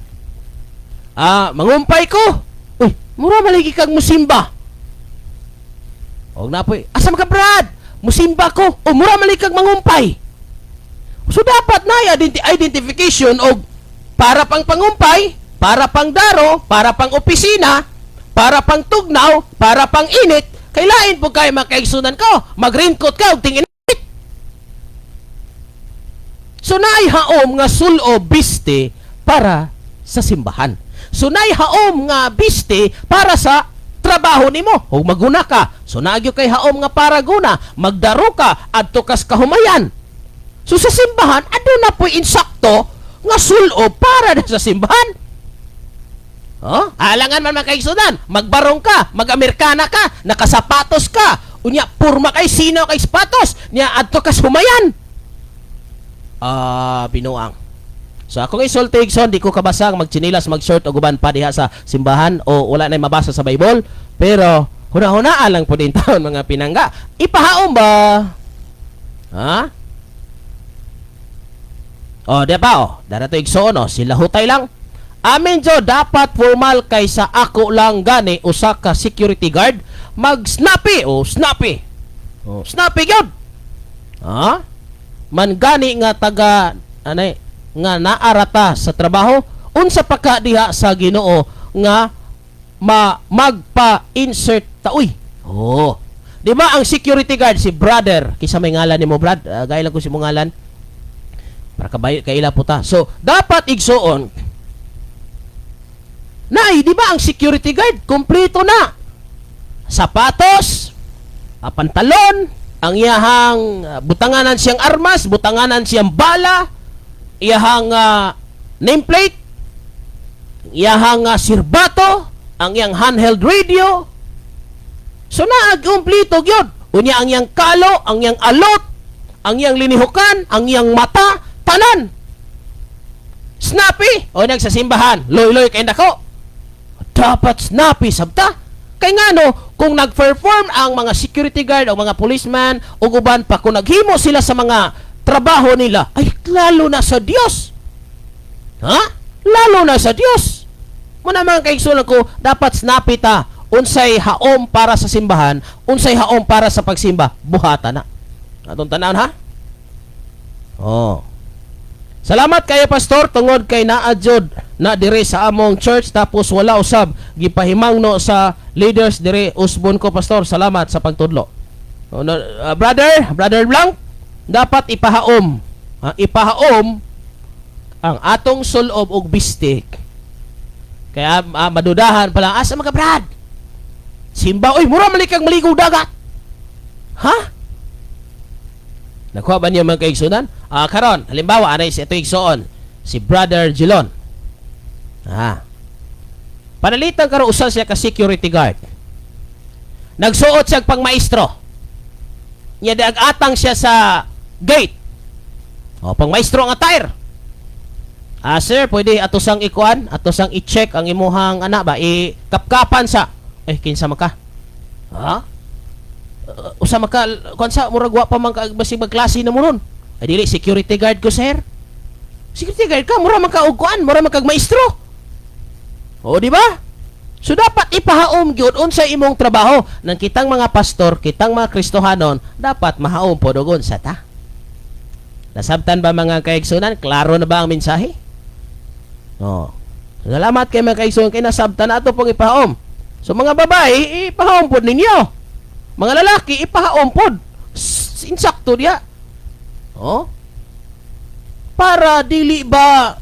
Mangumpay ko. Uy, mura maligi kag musimba. Og napoy, asa man ka brad? Musimba ko. O mura maligi kag mangumpay. So dapat na identification og para pang pangumpay, para pang daro, para pang opisina, para pang tugnaw, para pang init. Kailain po kayo makaigsunan ko. Mag-raincoat ka og tingin. So naay haom nga sulo biste para sa simbahan. So naay haom nga biste para sa trabaho nimo. O maguna ka. So naagyo kay haom nga para guna, magdaro ka adto kas kahumayan. So sa simbahan aduna po insakto nga sulo para sa simbahan. Alangan man makaigsunan, magbarong ka, mag-Amerikana ka, nakasapatos ka, unya purma kay sino kay sapatos, niya adto kas humayan. Binuang. So akong isulti igsoon, di ko kabasang magchinilas, mag-short o guban pa diha sa simbahan o wala na mabasa sa Bible, pero huna-hunaan lang po din taon mga pinangga. Ipahaom ba? Di ba darato igsoon sila hutay lang. Amin jo, dapat formal kaysa ako lang gani usa ka security guard mag-snappy snappy. Snappy gyud. Man gani nga taga nga naarata sa trabaho unsa pa ka diha sa Ginoo nga magpa-insert ta Di ba ang security guard si brother, kisa may ngalan ni mo brad, gaya lang ko si mo ngalan. Para kaila po ta. So, dapat igsuon. Nay, di ba ang security guard kompleto na? Sapatos, pantalon, ang iyahang butanganan siyang armas, butanganan siyang bala, iyahang nameplate, iyahang sirbato, ang iyang handheld radio. So naag-kumplito gyud. Unya ang iyang kalo, ang iyang alot, ang iyang linihukan, ang iyang mata, tanan. Snappy. O sa simbahan, loy-loy kay nako. Dapat snappy sabta. Kay ngano, kung nag-perform ang mga security guard o mga policeman o uban pa, kung naghimo sila sa mga trabaho nila, ay lalo na sa Dios. Ha? Lalo na sa Dios. Muna mga kaigsunan ko, dapat snappy ta. Unsay haom para sa simbahan, unsay haom para sa pagsimba, buhata na. Atong tanawon ha? Oh. Salamat kayo pastor tungod kay naadjod na dire sa among church tapos wala usab gipahimangno sa leaders dire usbon ko pastor. Salamat sa pagtudlo. Brother Blanc, dapat ipahaom. Ipahaom ang atong sulob og bistik. Kaya madudahan pa lang, asa mga brad? Simba, oy, mura malikang maligaw dagat. Ha? Nakuha ba niya mga kaigsunan? Karon, halimbawa, anay si ito igsoon, si Brother Jilon. Panalitan karon usan siya ka security guard. Nagsuot siya pang maestro. Niya dag-atang siya sa gate. Pang maestro ang attire. Sir, pwede atosang ikuan, atosang i-check ang imuhang ba, kapkapan sa kinsa maka? Usa maka kunsa murag wa pa man ka basig magklase na mo ron. Ay dili security guard ko sir. Security guard ka mura man ka og kuan, mura man kag maestro. Di ba? So dapat ipahaom gyud unsa imong trabaho nang kitang mga pastor, kitang mga Kristohanon, dapat mahaom pod og unsa ta. Nasabtan ba mga kaigsunan? Klaro na ba ang mensahe? Salamat kay mga kaigsunan kay nasabtan ato pong ipahaom. So mga babae, ipahaom pod ninyo. Mga lalaki, ipahaom pod. Insakto diya. Para dili ba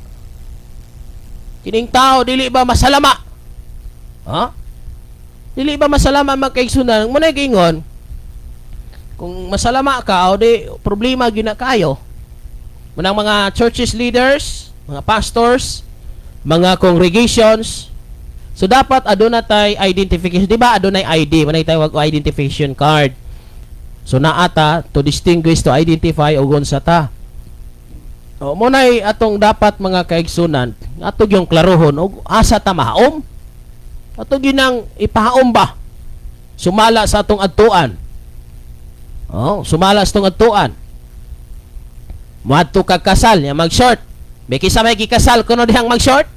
kining tao dili ba masalama? Dili ba masalama mga kaigsunan? Muna gingon, kung masalama ka o di problema gyud na kayo. Munang mga churches leaders, mga pastors, mga congregations. So dapat aduna tay identification, di ba? Adunay ID, manay tayo wag identification card. So naata to distinguish, to identify og unsa ta. Mo nay atong dapat mga kaigsunan, atog yung klarohon og asa ta mahaom. Atog ginang ipahaom ba? Sumala sa atong adtuan. Sumala sa atong adtuan. Moadto kag kasal, ya mag-short. May kisa may gikasal kuno dihang mag-short.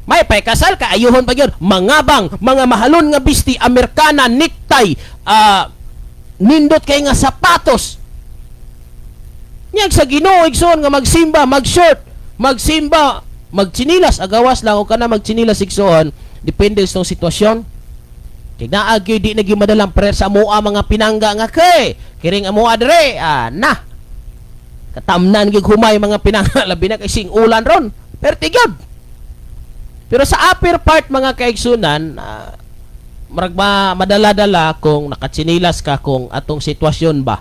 May pay kasal ka ayuhon pa gyud mangabang mga mahalon nga bisti Amerikana necktie nindot kay nga sapatos. Nyag sa Ginoo igsoon nga magsimba, mag-short, magsimba, magtsinilas agawas lang o kana magtsinilas igsoon depende sa sitwasyon. Kay naa gyud di nagi madalang prayer sa amoa mga pinangga nga kay kiring amoa dire na katamnan gyud humay mga pinangga labi na kay sing ulan ron. Pertigyod. Pero sa upper part mga kaigsunan, marag madala-dala kung nakatsinilas ka kung atong sitwasyon ba.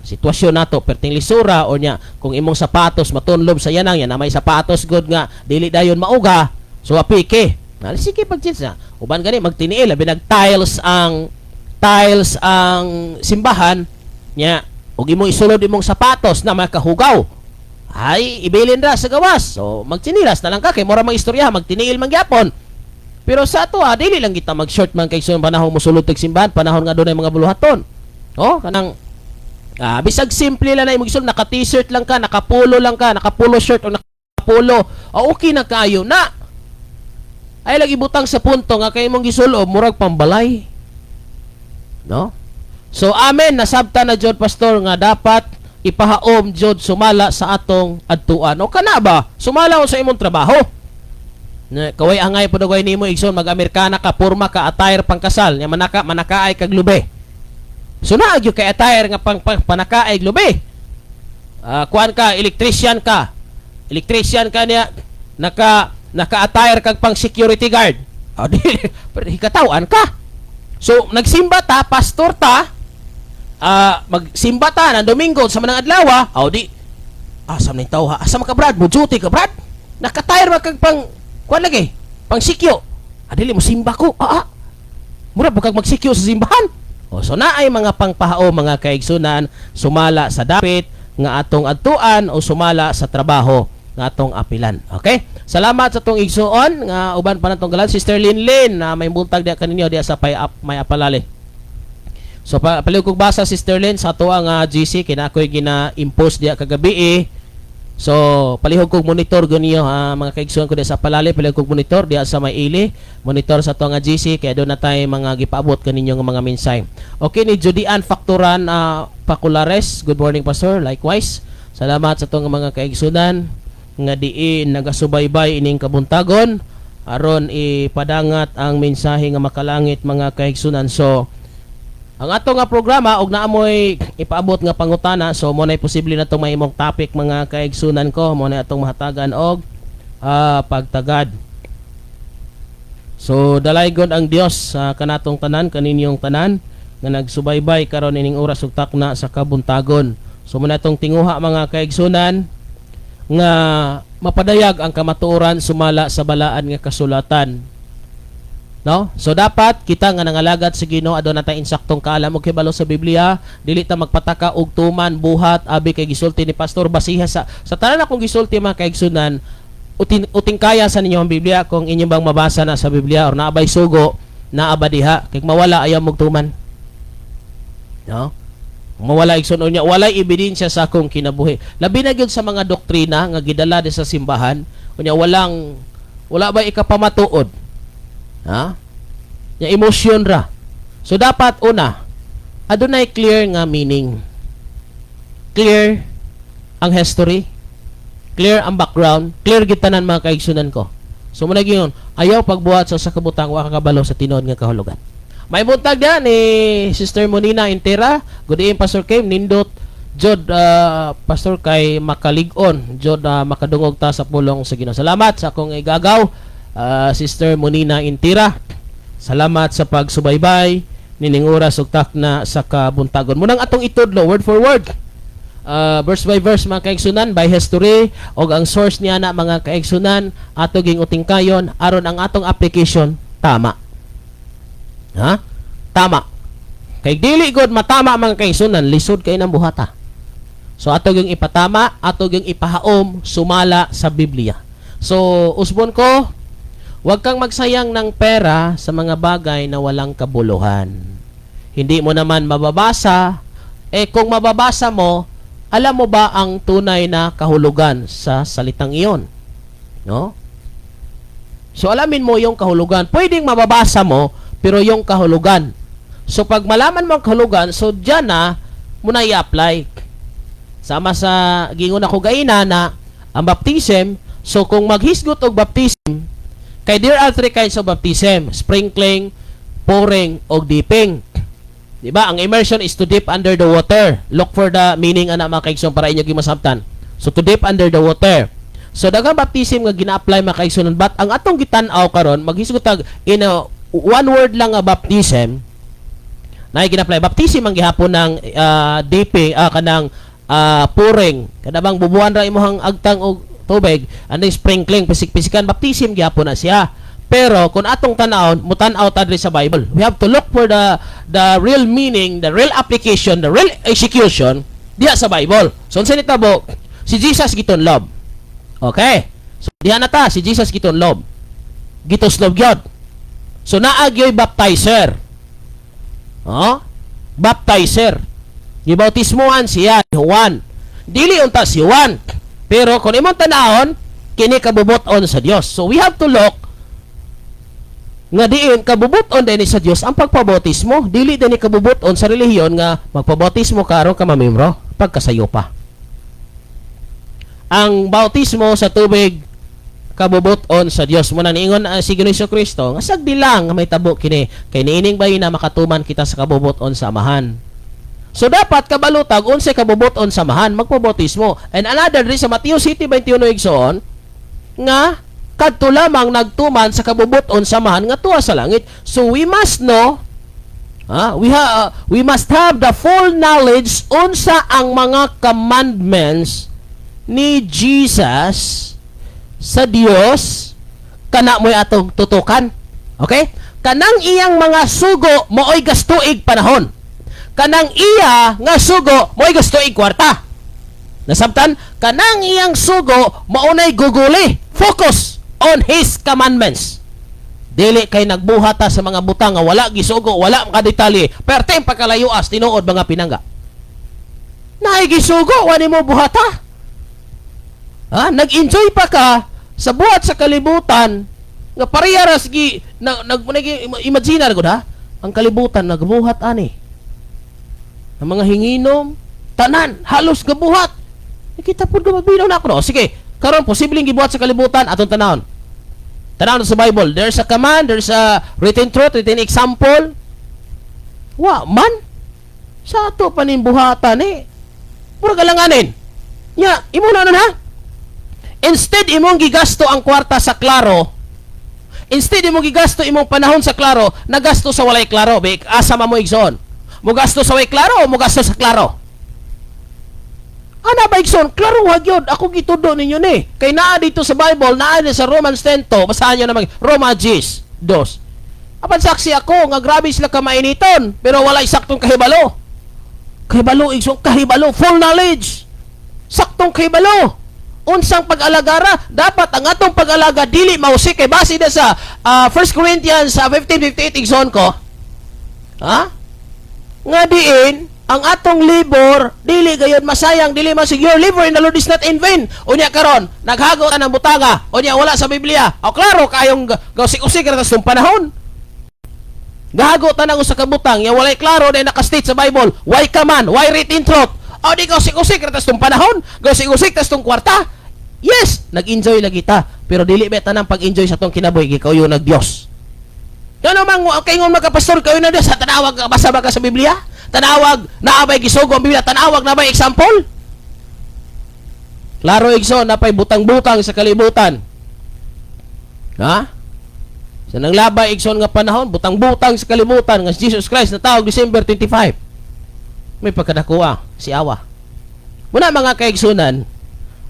Sitwasyon nato perting lisura o nya kung imong sapatos matunlob sa yanang yan na may sapatos good nga dili dayon mauga, so apike. Sige pag-chits na. Uban gani magtiniil labi nag tiles ang simbahan nya ug imong isulod imong sapatos na makahugaw. Ay, ibilin ra sa gawas. So, magtsinilas na lang ka. Kay mura mang istorya, magtiniil man gyapon. Pero sa ato, dili lang kita mag-short man kay sa panahon musulod tag simbahan, panahon nga doon ay mga buluhaton. Kanang, bisag simple lang na imong isulod, naka-t-shirt lang ka, naka-polo lang ka, naka-polo shirt o naka-polo, okay na kayo na. Ay, lagi butang sa punto nga kay imong gisulob, murag pambalay. So, amen, nasabta na Jod Pastor nga dapat ipahaom jud sumala sa atong adtuan. O kana ba? Sumala sa imong trabaho. Kaway angay po dugay nimo igsoon mag-Amerikana ka, porma ka, attire pangkasal, nya manakaay kag lube. So naa gyud kay attire nga panakaay lube. Kuan ka, electrician ka niya naka-attire kag pang security guard. Di hikatawan ka. So nagsimba ta, pastor ta, magsimba ta ng Domingo sa manang adlaw, di asam ning tao ha, asam ka Brad, mo duty ka Brad, naka-attire kag pang kuan lagi, pang sikyo. Dili mo simba ko. Mura ba kag magsikyo sa simbahan? So naay mga pangpahao mga kaigsunan sumala sa dapit nga atong adtuan o sumala sa trabaho nga atong apilan. Okay? Salamat sa tong igsuon nga uban pa natong galan Sister Linlin na may buntag dia kaninyo dia sa may apalali. So paliw kog basa Sister Lin sa ato ang GC kina ako'y gina-impose dia kagabi. So palihog kog monitor ganiyo mga kaigsuon ko dia sa palali, palihog kog monitor dia sa may ili, monitor sa ato nga GC kaya do na tay mga gipaabot kaninyo nga mga mensahe. Okay ni Judian Factoran Paculares. Good morning Pastor. Likewise. Salamat sa ato nga mga kaigsunan nga diin nagasubaybay ining kabuntagon aron ipadangat ang mensahe nga makalangit mga kaigsunan. So ang ato nga programa og naamoy ipaabot nga pangutana, so mo nay posible na tong mahimong topic mga kaigsunan ko, mo na atong mahatagan og pagtagad. So dalaygon ang Dios sa kanatong tanan, kaninyong tanan nga nagsubaybay karon ining oras ug takna sa kabuntagon. So mo na atong tinguha mga kaigsunan nga mapadayag ang kamatuoran sumala sa balaan nga kasulatan. No? So dapat kita nga nangalagad sa Ginoo adto natay insaktong kaalam og hibalo sa Biblia, dili ta magpataka og tuman buhat abi kay gisulti ni pastor basiha sa tanan akong gisulti mga kaigsunan. Uting kaya sa ninyo ang Biblia kung inyong bang mabasa na sa Biblia or naabay sugo naaba diha kay mawala ayaw mog tuman. No? Mawala igsuon niya walay ebidensya sa akong kinabuhi. Labi na gyud sa mga doktrina nga gidala di sa simbahan, unya wala ba ikapamatuod. Yung emosyon ra. So dapat una, adunay clear nga meaning. Clear ang history, clear ang background, clear gitanan mga kaigsunan ko. So muna gyud ayaw pagbuhat sa kabutang wa kakabalo sa tinuod nga kahulugan. May buntag dia ni Sister Monina Intera. Good evening Pastor Kim, nindot jod Pastor kay makalig-on jod makadungog ta sa pulong sa Ginoo. Salamat sa akong igagaw. Sister Monina Intira, salamat sa pagsubaybay nining oras ug takna sa kabuntagon. Munang atong itudlo word for word, verse by verse mga kaigsunan, by history og ang source niya na mga kaigsunan ato ging utingkayon aron ang atong application tama. Tama. Kay dili gud matama mga kaigsunan, lisod kay nang buhata. So ato ging ipatama, ato ging ipahaom sumala sa Biblia. So usbon ko, huwag kang magsayang ng pera sa mga bagay na walang kabuluhan. Hindi mo naman mababasa. Kung mababasa mo, alam mo ba ang tunay na kahulugan sa salitang iyon? No? So alamin mo yung kahulugan. Pwedeng mababasa mo, pero yung kahulugan. So pag malaman mo ang kahulugan, so dyan na, muna i-apply. Sama sa gingon ako gaina na ang baptism, so kung maghisgot og baptism, kay there are three kinds of baptism: sprinkling, pouring, o dipping. Diba? Ang immersion is to dip under the water. Look for the meaning ana mga kaigsoon para inyo gimasabtan. So to dip under the water. So daghang baptism nga gina-apply mga kaigsoon, but ang atong gitan-aw karon maghisgotag in a one word lang nga baptism. Na gina-apply baptism ang gihapon ng dipping kanang pouring. Kada bang bubuan ra imong agtang og tubig, and sprinkling, pisik-pisikan, baptism gyapon na siya. Pero kung atong tanawon, mutan-aw ta diri sa Bible. We have to look for the real meaning, the real application, the real execution diha sa Bible. So unsa ni tabo? Si Jesus giton love. Okay? So diha na ta si Jesus giton love. Gitos love gyud. So naa gyoy baptizer. Baptizer. Gibautismohan siya ni Juan. Dili unta si Juan. Pero kung imong tanahon, kini kabubuton sa Dios. So we have to look nga diin kabubuton din sa Dios ang pagpabautismo. Dili din kabubuton sa relihiyon nga magpabautismo ka aron ka mamembro pagkasayo pa. Ang bautismo sa tubig kabubuton sa Dios. Muna niingon si Ginoong Kristo nga sagdi lang nga may tabo kini kay niining bayi na makatuman kita sa kabubuton sa amahan. So dapat kabalutag unsay kabubuton sa amahan magpabautismo. And another sa Mateo 7:21 igsoon nga kadto lamang nagtuman sa kabubuton sa amahan nga tuwa sa langit. So we must know we must have the full knowledge unsa ang mga commandments ni Jesus sa Dios kana mo'y atong tutukan. Okay? Kanang iyang mga sugo mooy gastuig panahon. Kanang iya nga sugo mooy gastuig kwarta. Nasabtan, kanang iyang sugo maunay guguli. Focus on His commandments. Dili kay nagbuhata sa mga butang nga wala gisugo, wala makadetalye, perteng pagkalayuas tinuod mga pinangga. Naay gisugo, wani mo buhata. Nag-enjoy pa ka sa buhat sa kalibutan nga pariyaras gi imagine ra gud ang kalibutan nagbuhat ani. Ang mga hinginom, tanan, halos gabuhat. Nakita po ka magbinaw na ako. No? Sige, karon posibleng gibuhat sa kalibutan, atong tanawon. Tanawon sa Bible. There's a command, there's a written truth, written example. Wa, man? Sa ato panimbuhatan eh. Pura galanganin. Nya, imo na ha? Instead, imong gigasto ang kwarta sa klaro. Instead, imong gigasto imong panahon sa klaro, nagasto sa walay klaro. Asa mo igsoon. Mugasto sa way klaro o mugasto sa klaro? Ana ba igsoon? Klaro hagyod. Ako gitudo ninyo ni. Kay naa dito sa Bible, naa sa Romans 10 to. Basahan nyo naman. Roma 10. Apan saksi ako nga grabe sila kamainiton. Pero wala saktong kahibalo. Kahibalo igsoon. Kahibalo. Full knowledge. Saktong kahibalo. Unsang pag-alagara. Dapat ang atong pag-alaga dili mausik. Kay base na sa 1 Corinthians 15:58 igsoon ko. Nga diin, ang atong labor, dili gayon masayang, dili masig. Your labor in the Lord is not in vain. Unya karon, naghago ta ng butanga. Unya wala sa Biblia. O klaro kayong gausik-usik ra sa panahon. Gahago ta nang usa ka butang, ya walay klaro na nakastate sa Bible. Why command? Why written truth? O di gausik-usik ra sa panahon. Gausik-usik ta sa kwarta. Yes, nag-enjoy lagi ta. Pero dili beta nang pag-enjoy sa tong kinabuhi gikayo nag Dios. Yan naman, kay ngon magkapastor kayo na Diyos, sa tanawag, basa ba ka sa Biblia? Tanawag, naabay gisugo ang Biblia, tanawag, naabay example? Klaro igsoon, napay butang-butang sa kalibutan. Sa nanglabay igsoon nga panahon, butang-butang sa kalibutan, nga Jesus Christ, natawag December 25. May pagkadakuha, si Awa. Muna mga kaigsunan,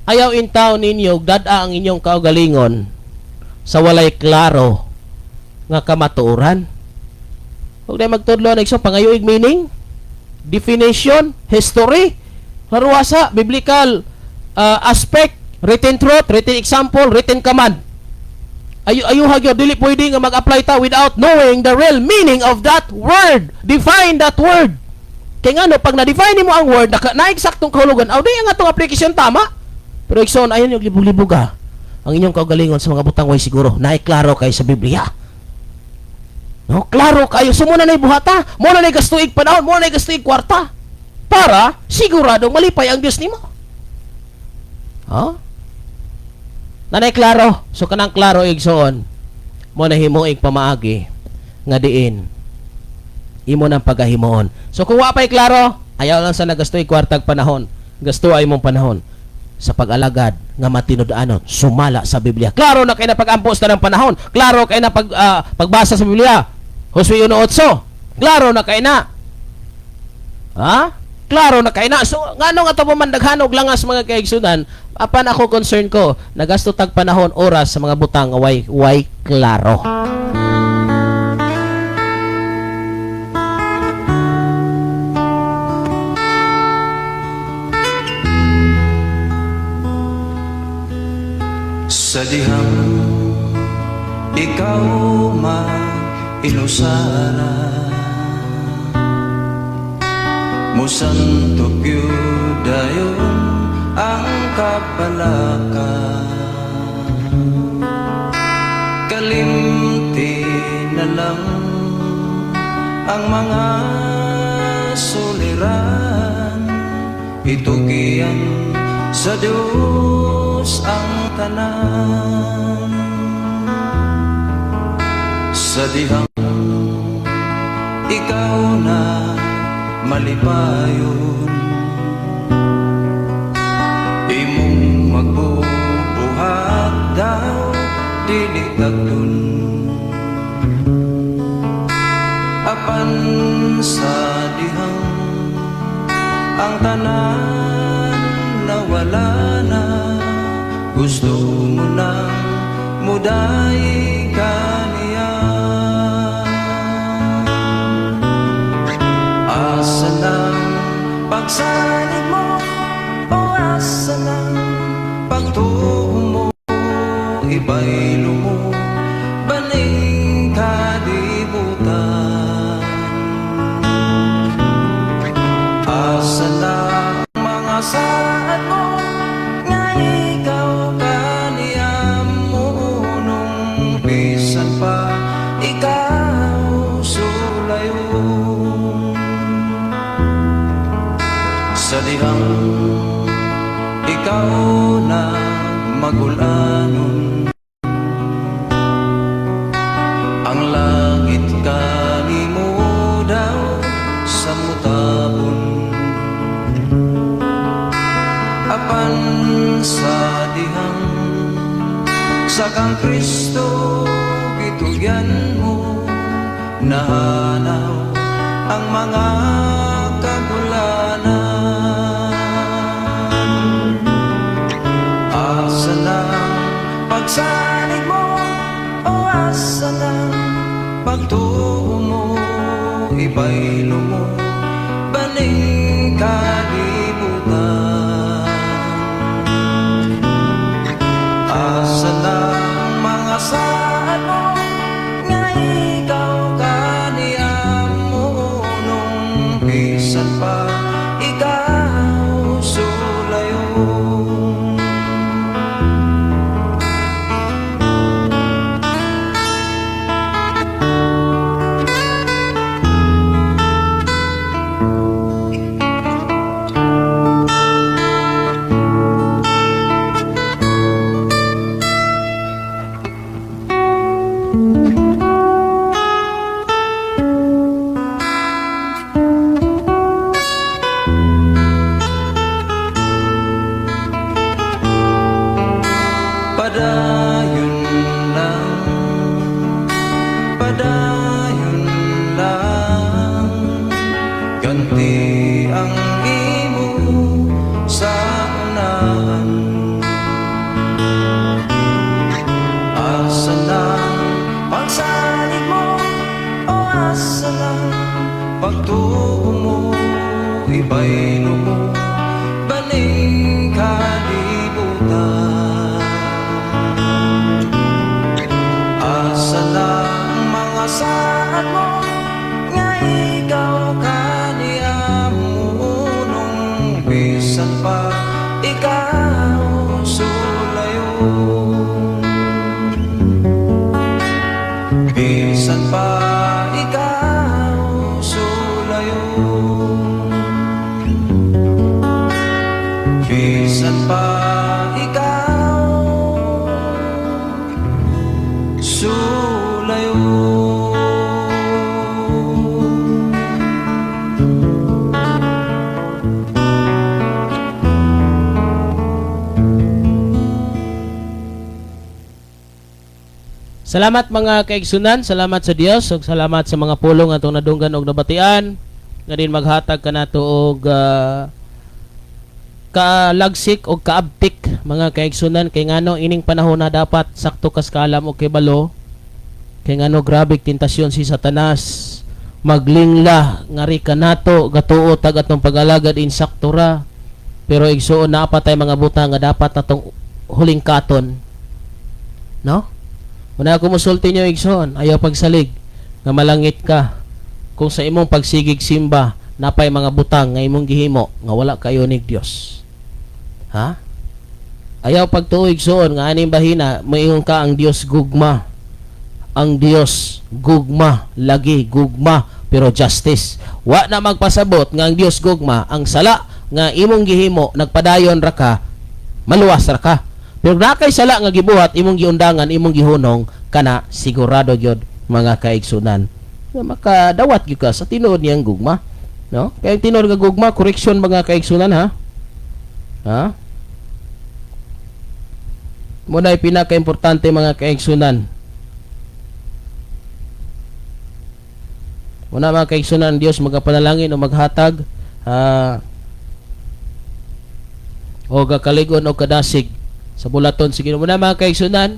ayaw intaw ninyo, dada ang inyong kaugalingon sa walay klaro nga kamatuoran. Huwag na magtudlo na igso pangayoig meaning, definition, history, laruasa, biblical aspect, written truth, written example, written command. Ayu hagyo dili pwede nga mag-apply ta without knowing the real meaning of that word. Define that word. Kay ngano pag na-define mo ang word na eksaktong kahulugan, aw di ang atong application tama. Pero igsoon ayon yung libog-libog ang inyong kaugalingon sa mga butang way siguro naiklaro kay sa Biblia. No, klaro kayo. So, muna na buhata. Muna na gastuig panahon. Muna na gastuig kwarta. Para siguradong malipay ang Diyos nimo. Nanay klaro. So, kanang klaro igsoon. Muna himuig pamaagi. Nga diin. Imo ng pagahimoon. So, kung wapay klaro, ayaw lang sa nagastuig kwartag panahon. Gasto ay mong panahon sa pag-alagad nga matinud-anon sumala sa Biblia. Klaro na kay na pag-ampos na ng panahon. Klaro kay na pagbasa sa Biblia. Josue 1:8. Klaro na kay na. Klaro na kay na. So ngano nga to pamandaghanog langas mga kaigsunan, apan ako concern ko nagasto tag panahon oras sa mga butang way klaro. Sa dihang ikaw inusara musantok dayon ang kapalaka kalimti na lang ang mga suliran itugian sa Diyos Dios ang tanan sa dihang ikaw na malipayon imong magbubuhat daw dili tagdun apan sa dihang ang tanan nawala na gusto mo nang muday kaniya asa ng pagsalig mo o asa ng pagtuo mo iba'y lumo baning kalibutan asa na mga saad mo nga ikaw kaniyam mo nung bisan pa ikaw sulayo sa dihang ikaw na magulanon ang langit kanimo daw sa mutabon apan sa dihang sa kang Kristo gitugyan mo nahanaw ang mga kagulanan asa ng pagsalig mo o asa ng pagtuo mo iba'y lumo baning kalibutan asa ng mga saad mo nga ikaw kaniyam mo nung bisan pa ikaw sulayo padayon lang ganti ang imo sa unahan asa ng pagsalig mo o asa ng pagtuo mo iba'y lumo baning kalibutan asa ng mga saad mo nga ikaw kaniyam mo nung bisan pa ikaw sulayo bisan pa ikaw sulayo bisan pa ikaw sulayo Salamat mga kaigsunan, salamat sa Dios ug salamat sa mga pulong atong nadunggan og nabatian nga din maghatag kanato og kalagsik o kaabtik mga kaigsunan kay ngano ining panahon na dapat sakto kas kalam o kibalo kay ngano grabe tentasyon si Satanas maglingla ngari kanato gatuo tag atong pag-alagad insakto ra pero igsuon na pa tay mga butang nga dapat natong huling katon no una ko musulti nyo igsoon ayaw pagsalig nga malangit ka kung sa imong pagsigig simba napay mga butang nga imong gihimo nga wala kayo nig Dios ha ayaw pagtuig soon nga aning bahina moingon ka ang Dios gugma lagi gugma pero justice wa na magpasabot nga ang Dios gugma ang sala nga imong gihimo nagpadayon ra ka maluwas ra ka Pero nakay sala nga gibuhat imong giundangan, imong gihunong kana sigurado gyud mga kaigsunan nga makadawat gyud ka sa tinuod niyang gugma, no? Kaya ang tinuod nga gugma, correction mga kaigsunan, ha? Ha? Muna ay pinaka-importante mga kaigsunan. Muna mga kaigsunan, Dios magapanalangin o maghatag o gakaligon o kadasig sa bulaton. Sige muna mga kaigsunan,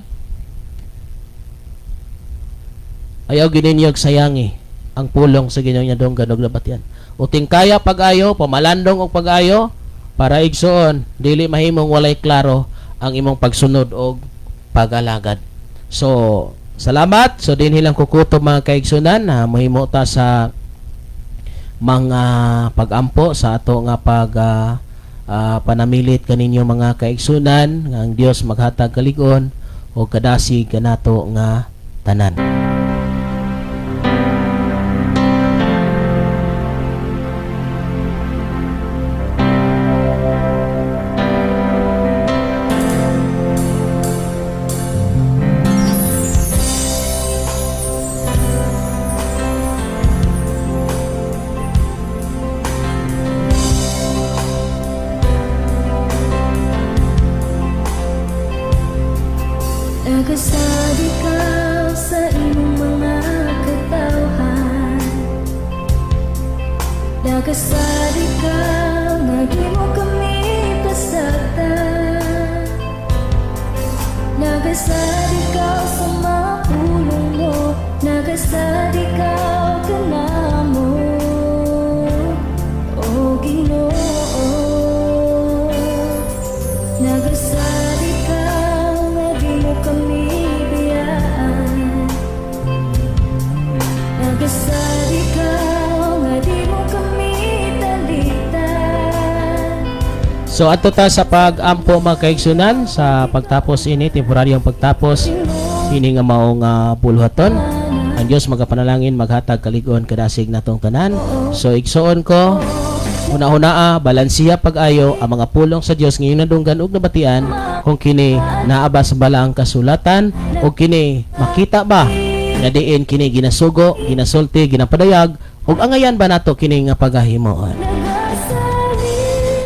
ayaw gininyog sayangi ang pulong sa Ginoo niya dong ganog na batyan. Uting kaya pag-ayo, pamalandong og pag-ayo para igsoon dili mahimong walay klaro ang imong pagsunod og pag-alagad. So, salamat. So, din hilang kukutob mga kaigsunan na mahimo ta sa mga pag-ampo sa ato nga panamilit kaninyo mga kaigsunan nga ang Dios maghatag kaligon o kadasig kanato nga tanan. Nagasad ikaw sa imong mga katawhan. Nagasad ikaw, naging mo kami pasagdan. Nagasad ikaw sa mga pulong mo. Nagasad ikaw kanamo, o Ginoo. Nagasad ikaw, naging mo kami biyaan. Nagasad ikaw, naging mo kami talitan. So ato ta sa pag-ampo mga kaigsunan sa pagtapos ini, temporaryong pagtapos ini nga maong puluhaton. Ang Dios magapanalangin maghatag kaligon kadasig natong tanan. So igsuon ko una-una balansiya pag-ayo ang mga pulong sa Dios ngayon nadunggan ug nabatian kung kini naaba sa balaang kasulatan o kini makita ba nga diin kini ginasugo, ginasulti, ginapadayag ug angayan ba nato kini nga pagahimoon.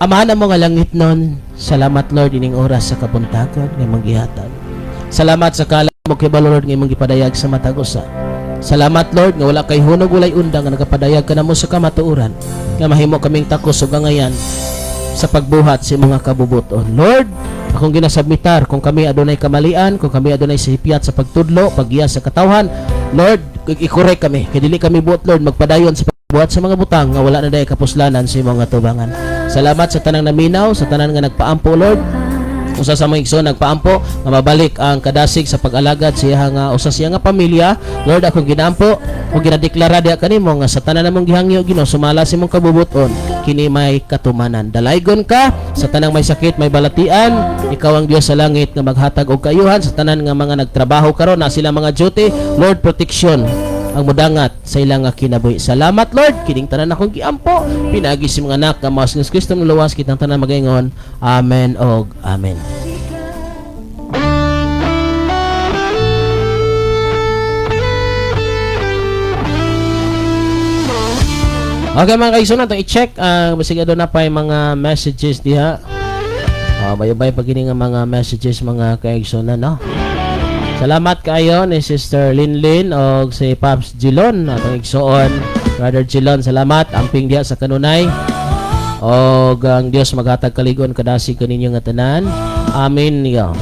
Amahan mo nga langit nun, salamat Lord ining oras sa kabuntagon nga manggihatag. Salamat sa kala mo kay Lord nga imong gipadayag sa matag usa. Salamat Lord nga wala kay hunog walay undang nga nagapadayag ka namo sa kamatuoran nga mahimo kaming takos ug angayan sa pagbuhat sa mga kabubuton. Lord, akong ginasabmitar kung kami adunay kamalian, kung kami adunay sihipyat sa pagtudlo, paggiya sa katawhan, Lord, i-correct kami. Kay dili kami buot Lord magpadayon sa pagbuhat sa mga butang nga wala na daay kapuslanan sa imong tubangan. Salamat sa tanang naminaw, sa tanan nga nagpaampo Lord. Usa sa mga igsoon nagpaampo nga mabalik ang kadasig sa pag-alagad siya nga usa siya nga pamilya. Lord, akong ginampo ug ginadeklara diha kanimo nga sa tanan namong gihangyo Ginoo sumala sa imong kabubuton kini may katumanan. Dalaygon ka sa tanang may sakit, may balatian. Ikaw ang Dios sa langit nga maghatag og kaayuhan sa tanan nga mga nagtrabaho karon na sila mga duty. Lord, protection ang mudangat sa ilang kinabuhi. Salamat Lord kining tanan akong giampo pinagi si mga anak nga mas ng Kristo ng luwas kitang tanan magaingon. Amen og amen. Okay mga kaigsunan, itong i-check basig adto na pa yung mga messages diha. Bayabay pag nga mga messages mga kaigsunan, no? Salamat kayo ni Sister Linlin o si Pops Jilon atong igsoon. Brother Jilon, salamat amping diha sa kanunay. O ang Dios maghatag kaligon kadasig kaninyo nga tanan. Amen yo.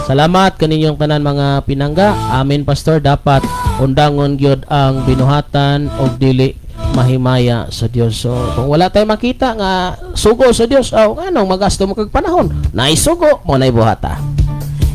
Salamat kaninyong tanan mga pinangga. Amen pastor, dapat undangon gyud ang binuhatan og dili mahimaya sa Dios. So kung wala tay makita nga sugo sa Dios, anong magasto mo kag panahon? Naisugo mo nay buhata.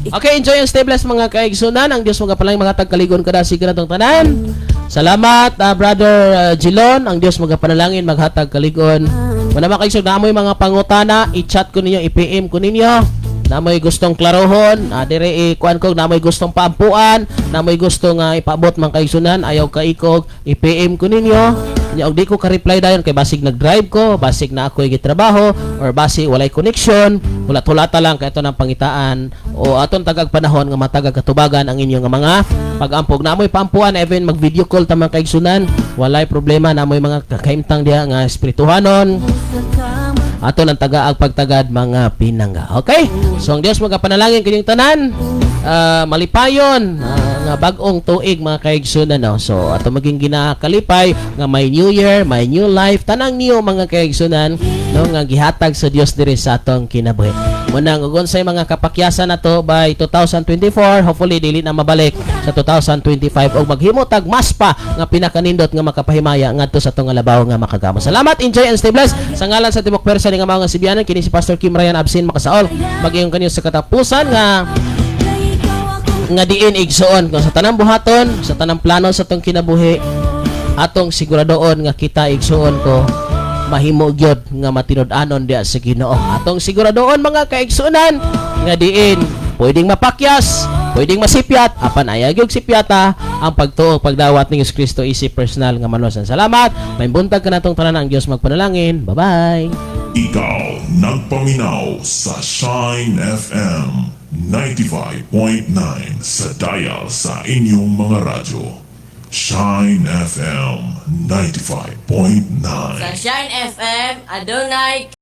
Okay, enjoy and stay blessed mga kaigsunan. Ang Diyos magapalang maghatag kaligon kadasig kanatong tanan. Salamat Brother Jilon. Ang Diyos magapanalangin maghatag kaligon. Wala mga kaigsunan, namoy mga pangutana, i-chat ko ninyo, i-PM ko ninyo. Namoy gustong klarohon, dire kuan ko, namoy gustong paampuan, namoy gustong ipaabot mga kaigsunan, ayaw kaikog, i-PM ko ninyo. Nya og di ko ka-reply dayon kay basig nag-drive ko, basig na ako gitrabaho or basig walay connection, hulat-hulata lang kay ito ng pangitaan o aton tagag panahon nga matagag katubagan ang inyong mga pag-ampog. Namoy paampuan even mag-video call ta mga kaigsunan, walay problema. Namoy mga kakaimtang diha nga espirituhanon ato ng tagaag pagtagad mga pinangga. Okay? So ang Dios magapanalangin kanyang tanan, malipayon nga bag-ong tuig mga kaigsunan, no? So ato maging ginakalipay nga may new year, may new life, tanang niyo mga kaigsunan, no, nga gihatag sa Dios diri sa atong kinabuhi. Muna ugon sa mga kapakyasan nato by 2024, hopefully dili na mabalik sa 2025 og maghimo tag mas pa nga pinakanindot nga makapahimaya ngadto sa atong labaw nga makagamo. Salamat, enjoy and stay blessed. Sa ngalan sa Tibok Persa nga mga Sibianan, kini si Pastor Kim Ryan Absin makasaol. Mag-iyon kanyo sa katapusan nga diin igsuon kung sa tanang buhaton, sa tanang plano sa atong kinabuhi, atong siguradoon nga kita igsuon ko mahimo gyud nga matinud-anon diha sa Ginoo. Atong siguradoon mga kaigsuonan nga diin pwedeng mapakyas, pwedeng masipyat, apan ayagyog sipyata ang pagtuo pagdawat ni Hesus Kristo isip personal nga manusan. Salamat. May buntag ka natong tanan, ang Dios magpanalangin. Bye-bye. Ikaw nagpaminaw sa Shine FM 95.9 sa dial sa inyong mga radyo. Shine FM 95.9. Sa Shine FM, Adonai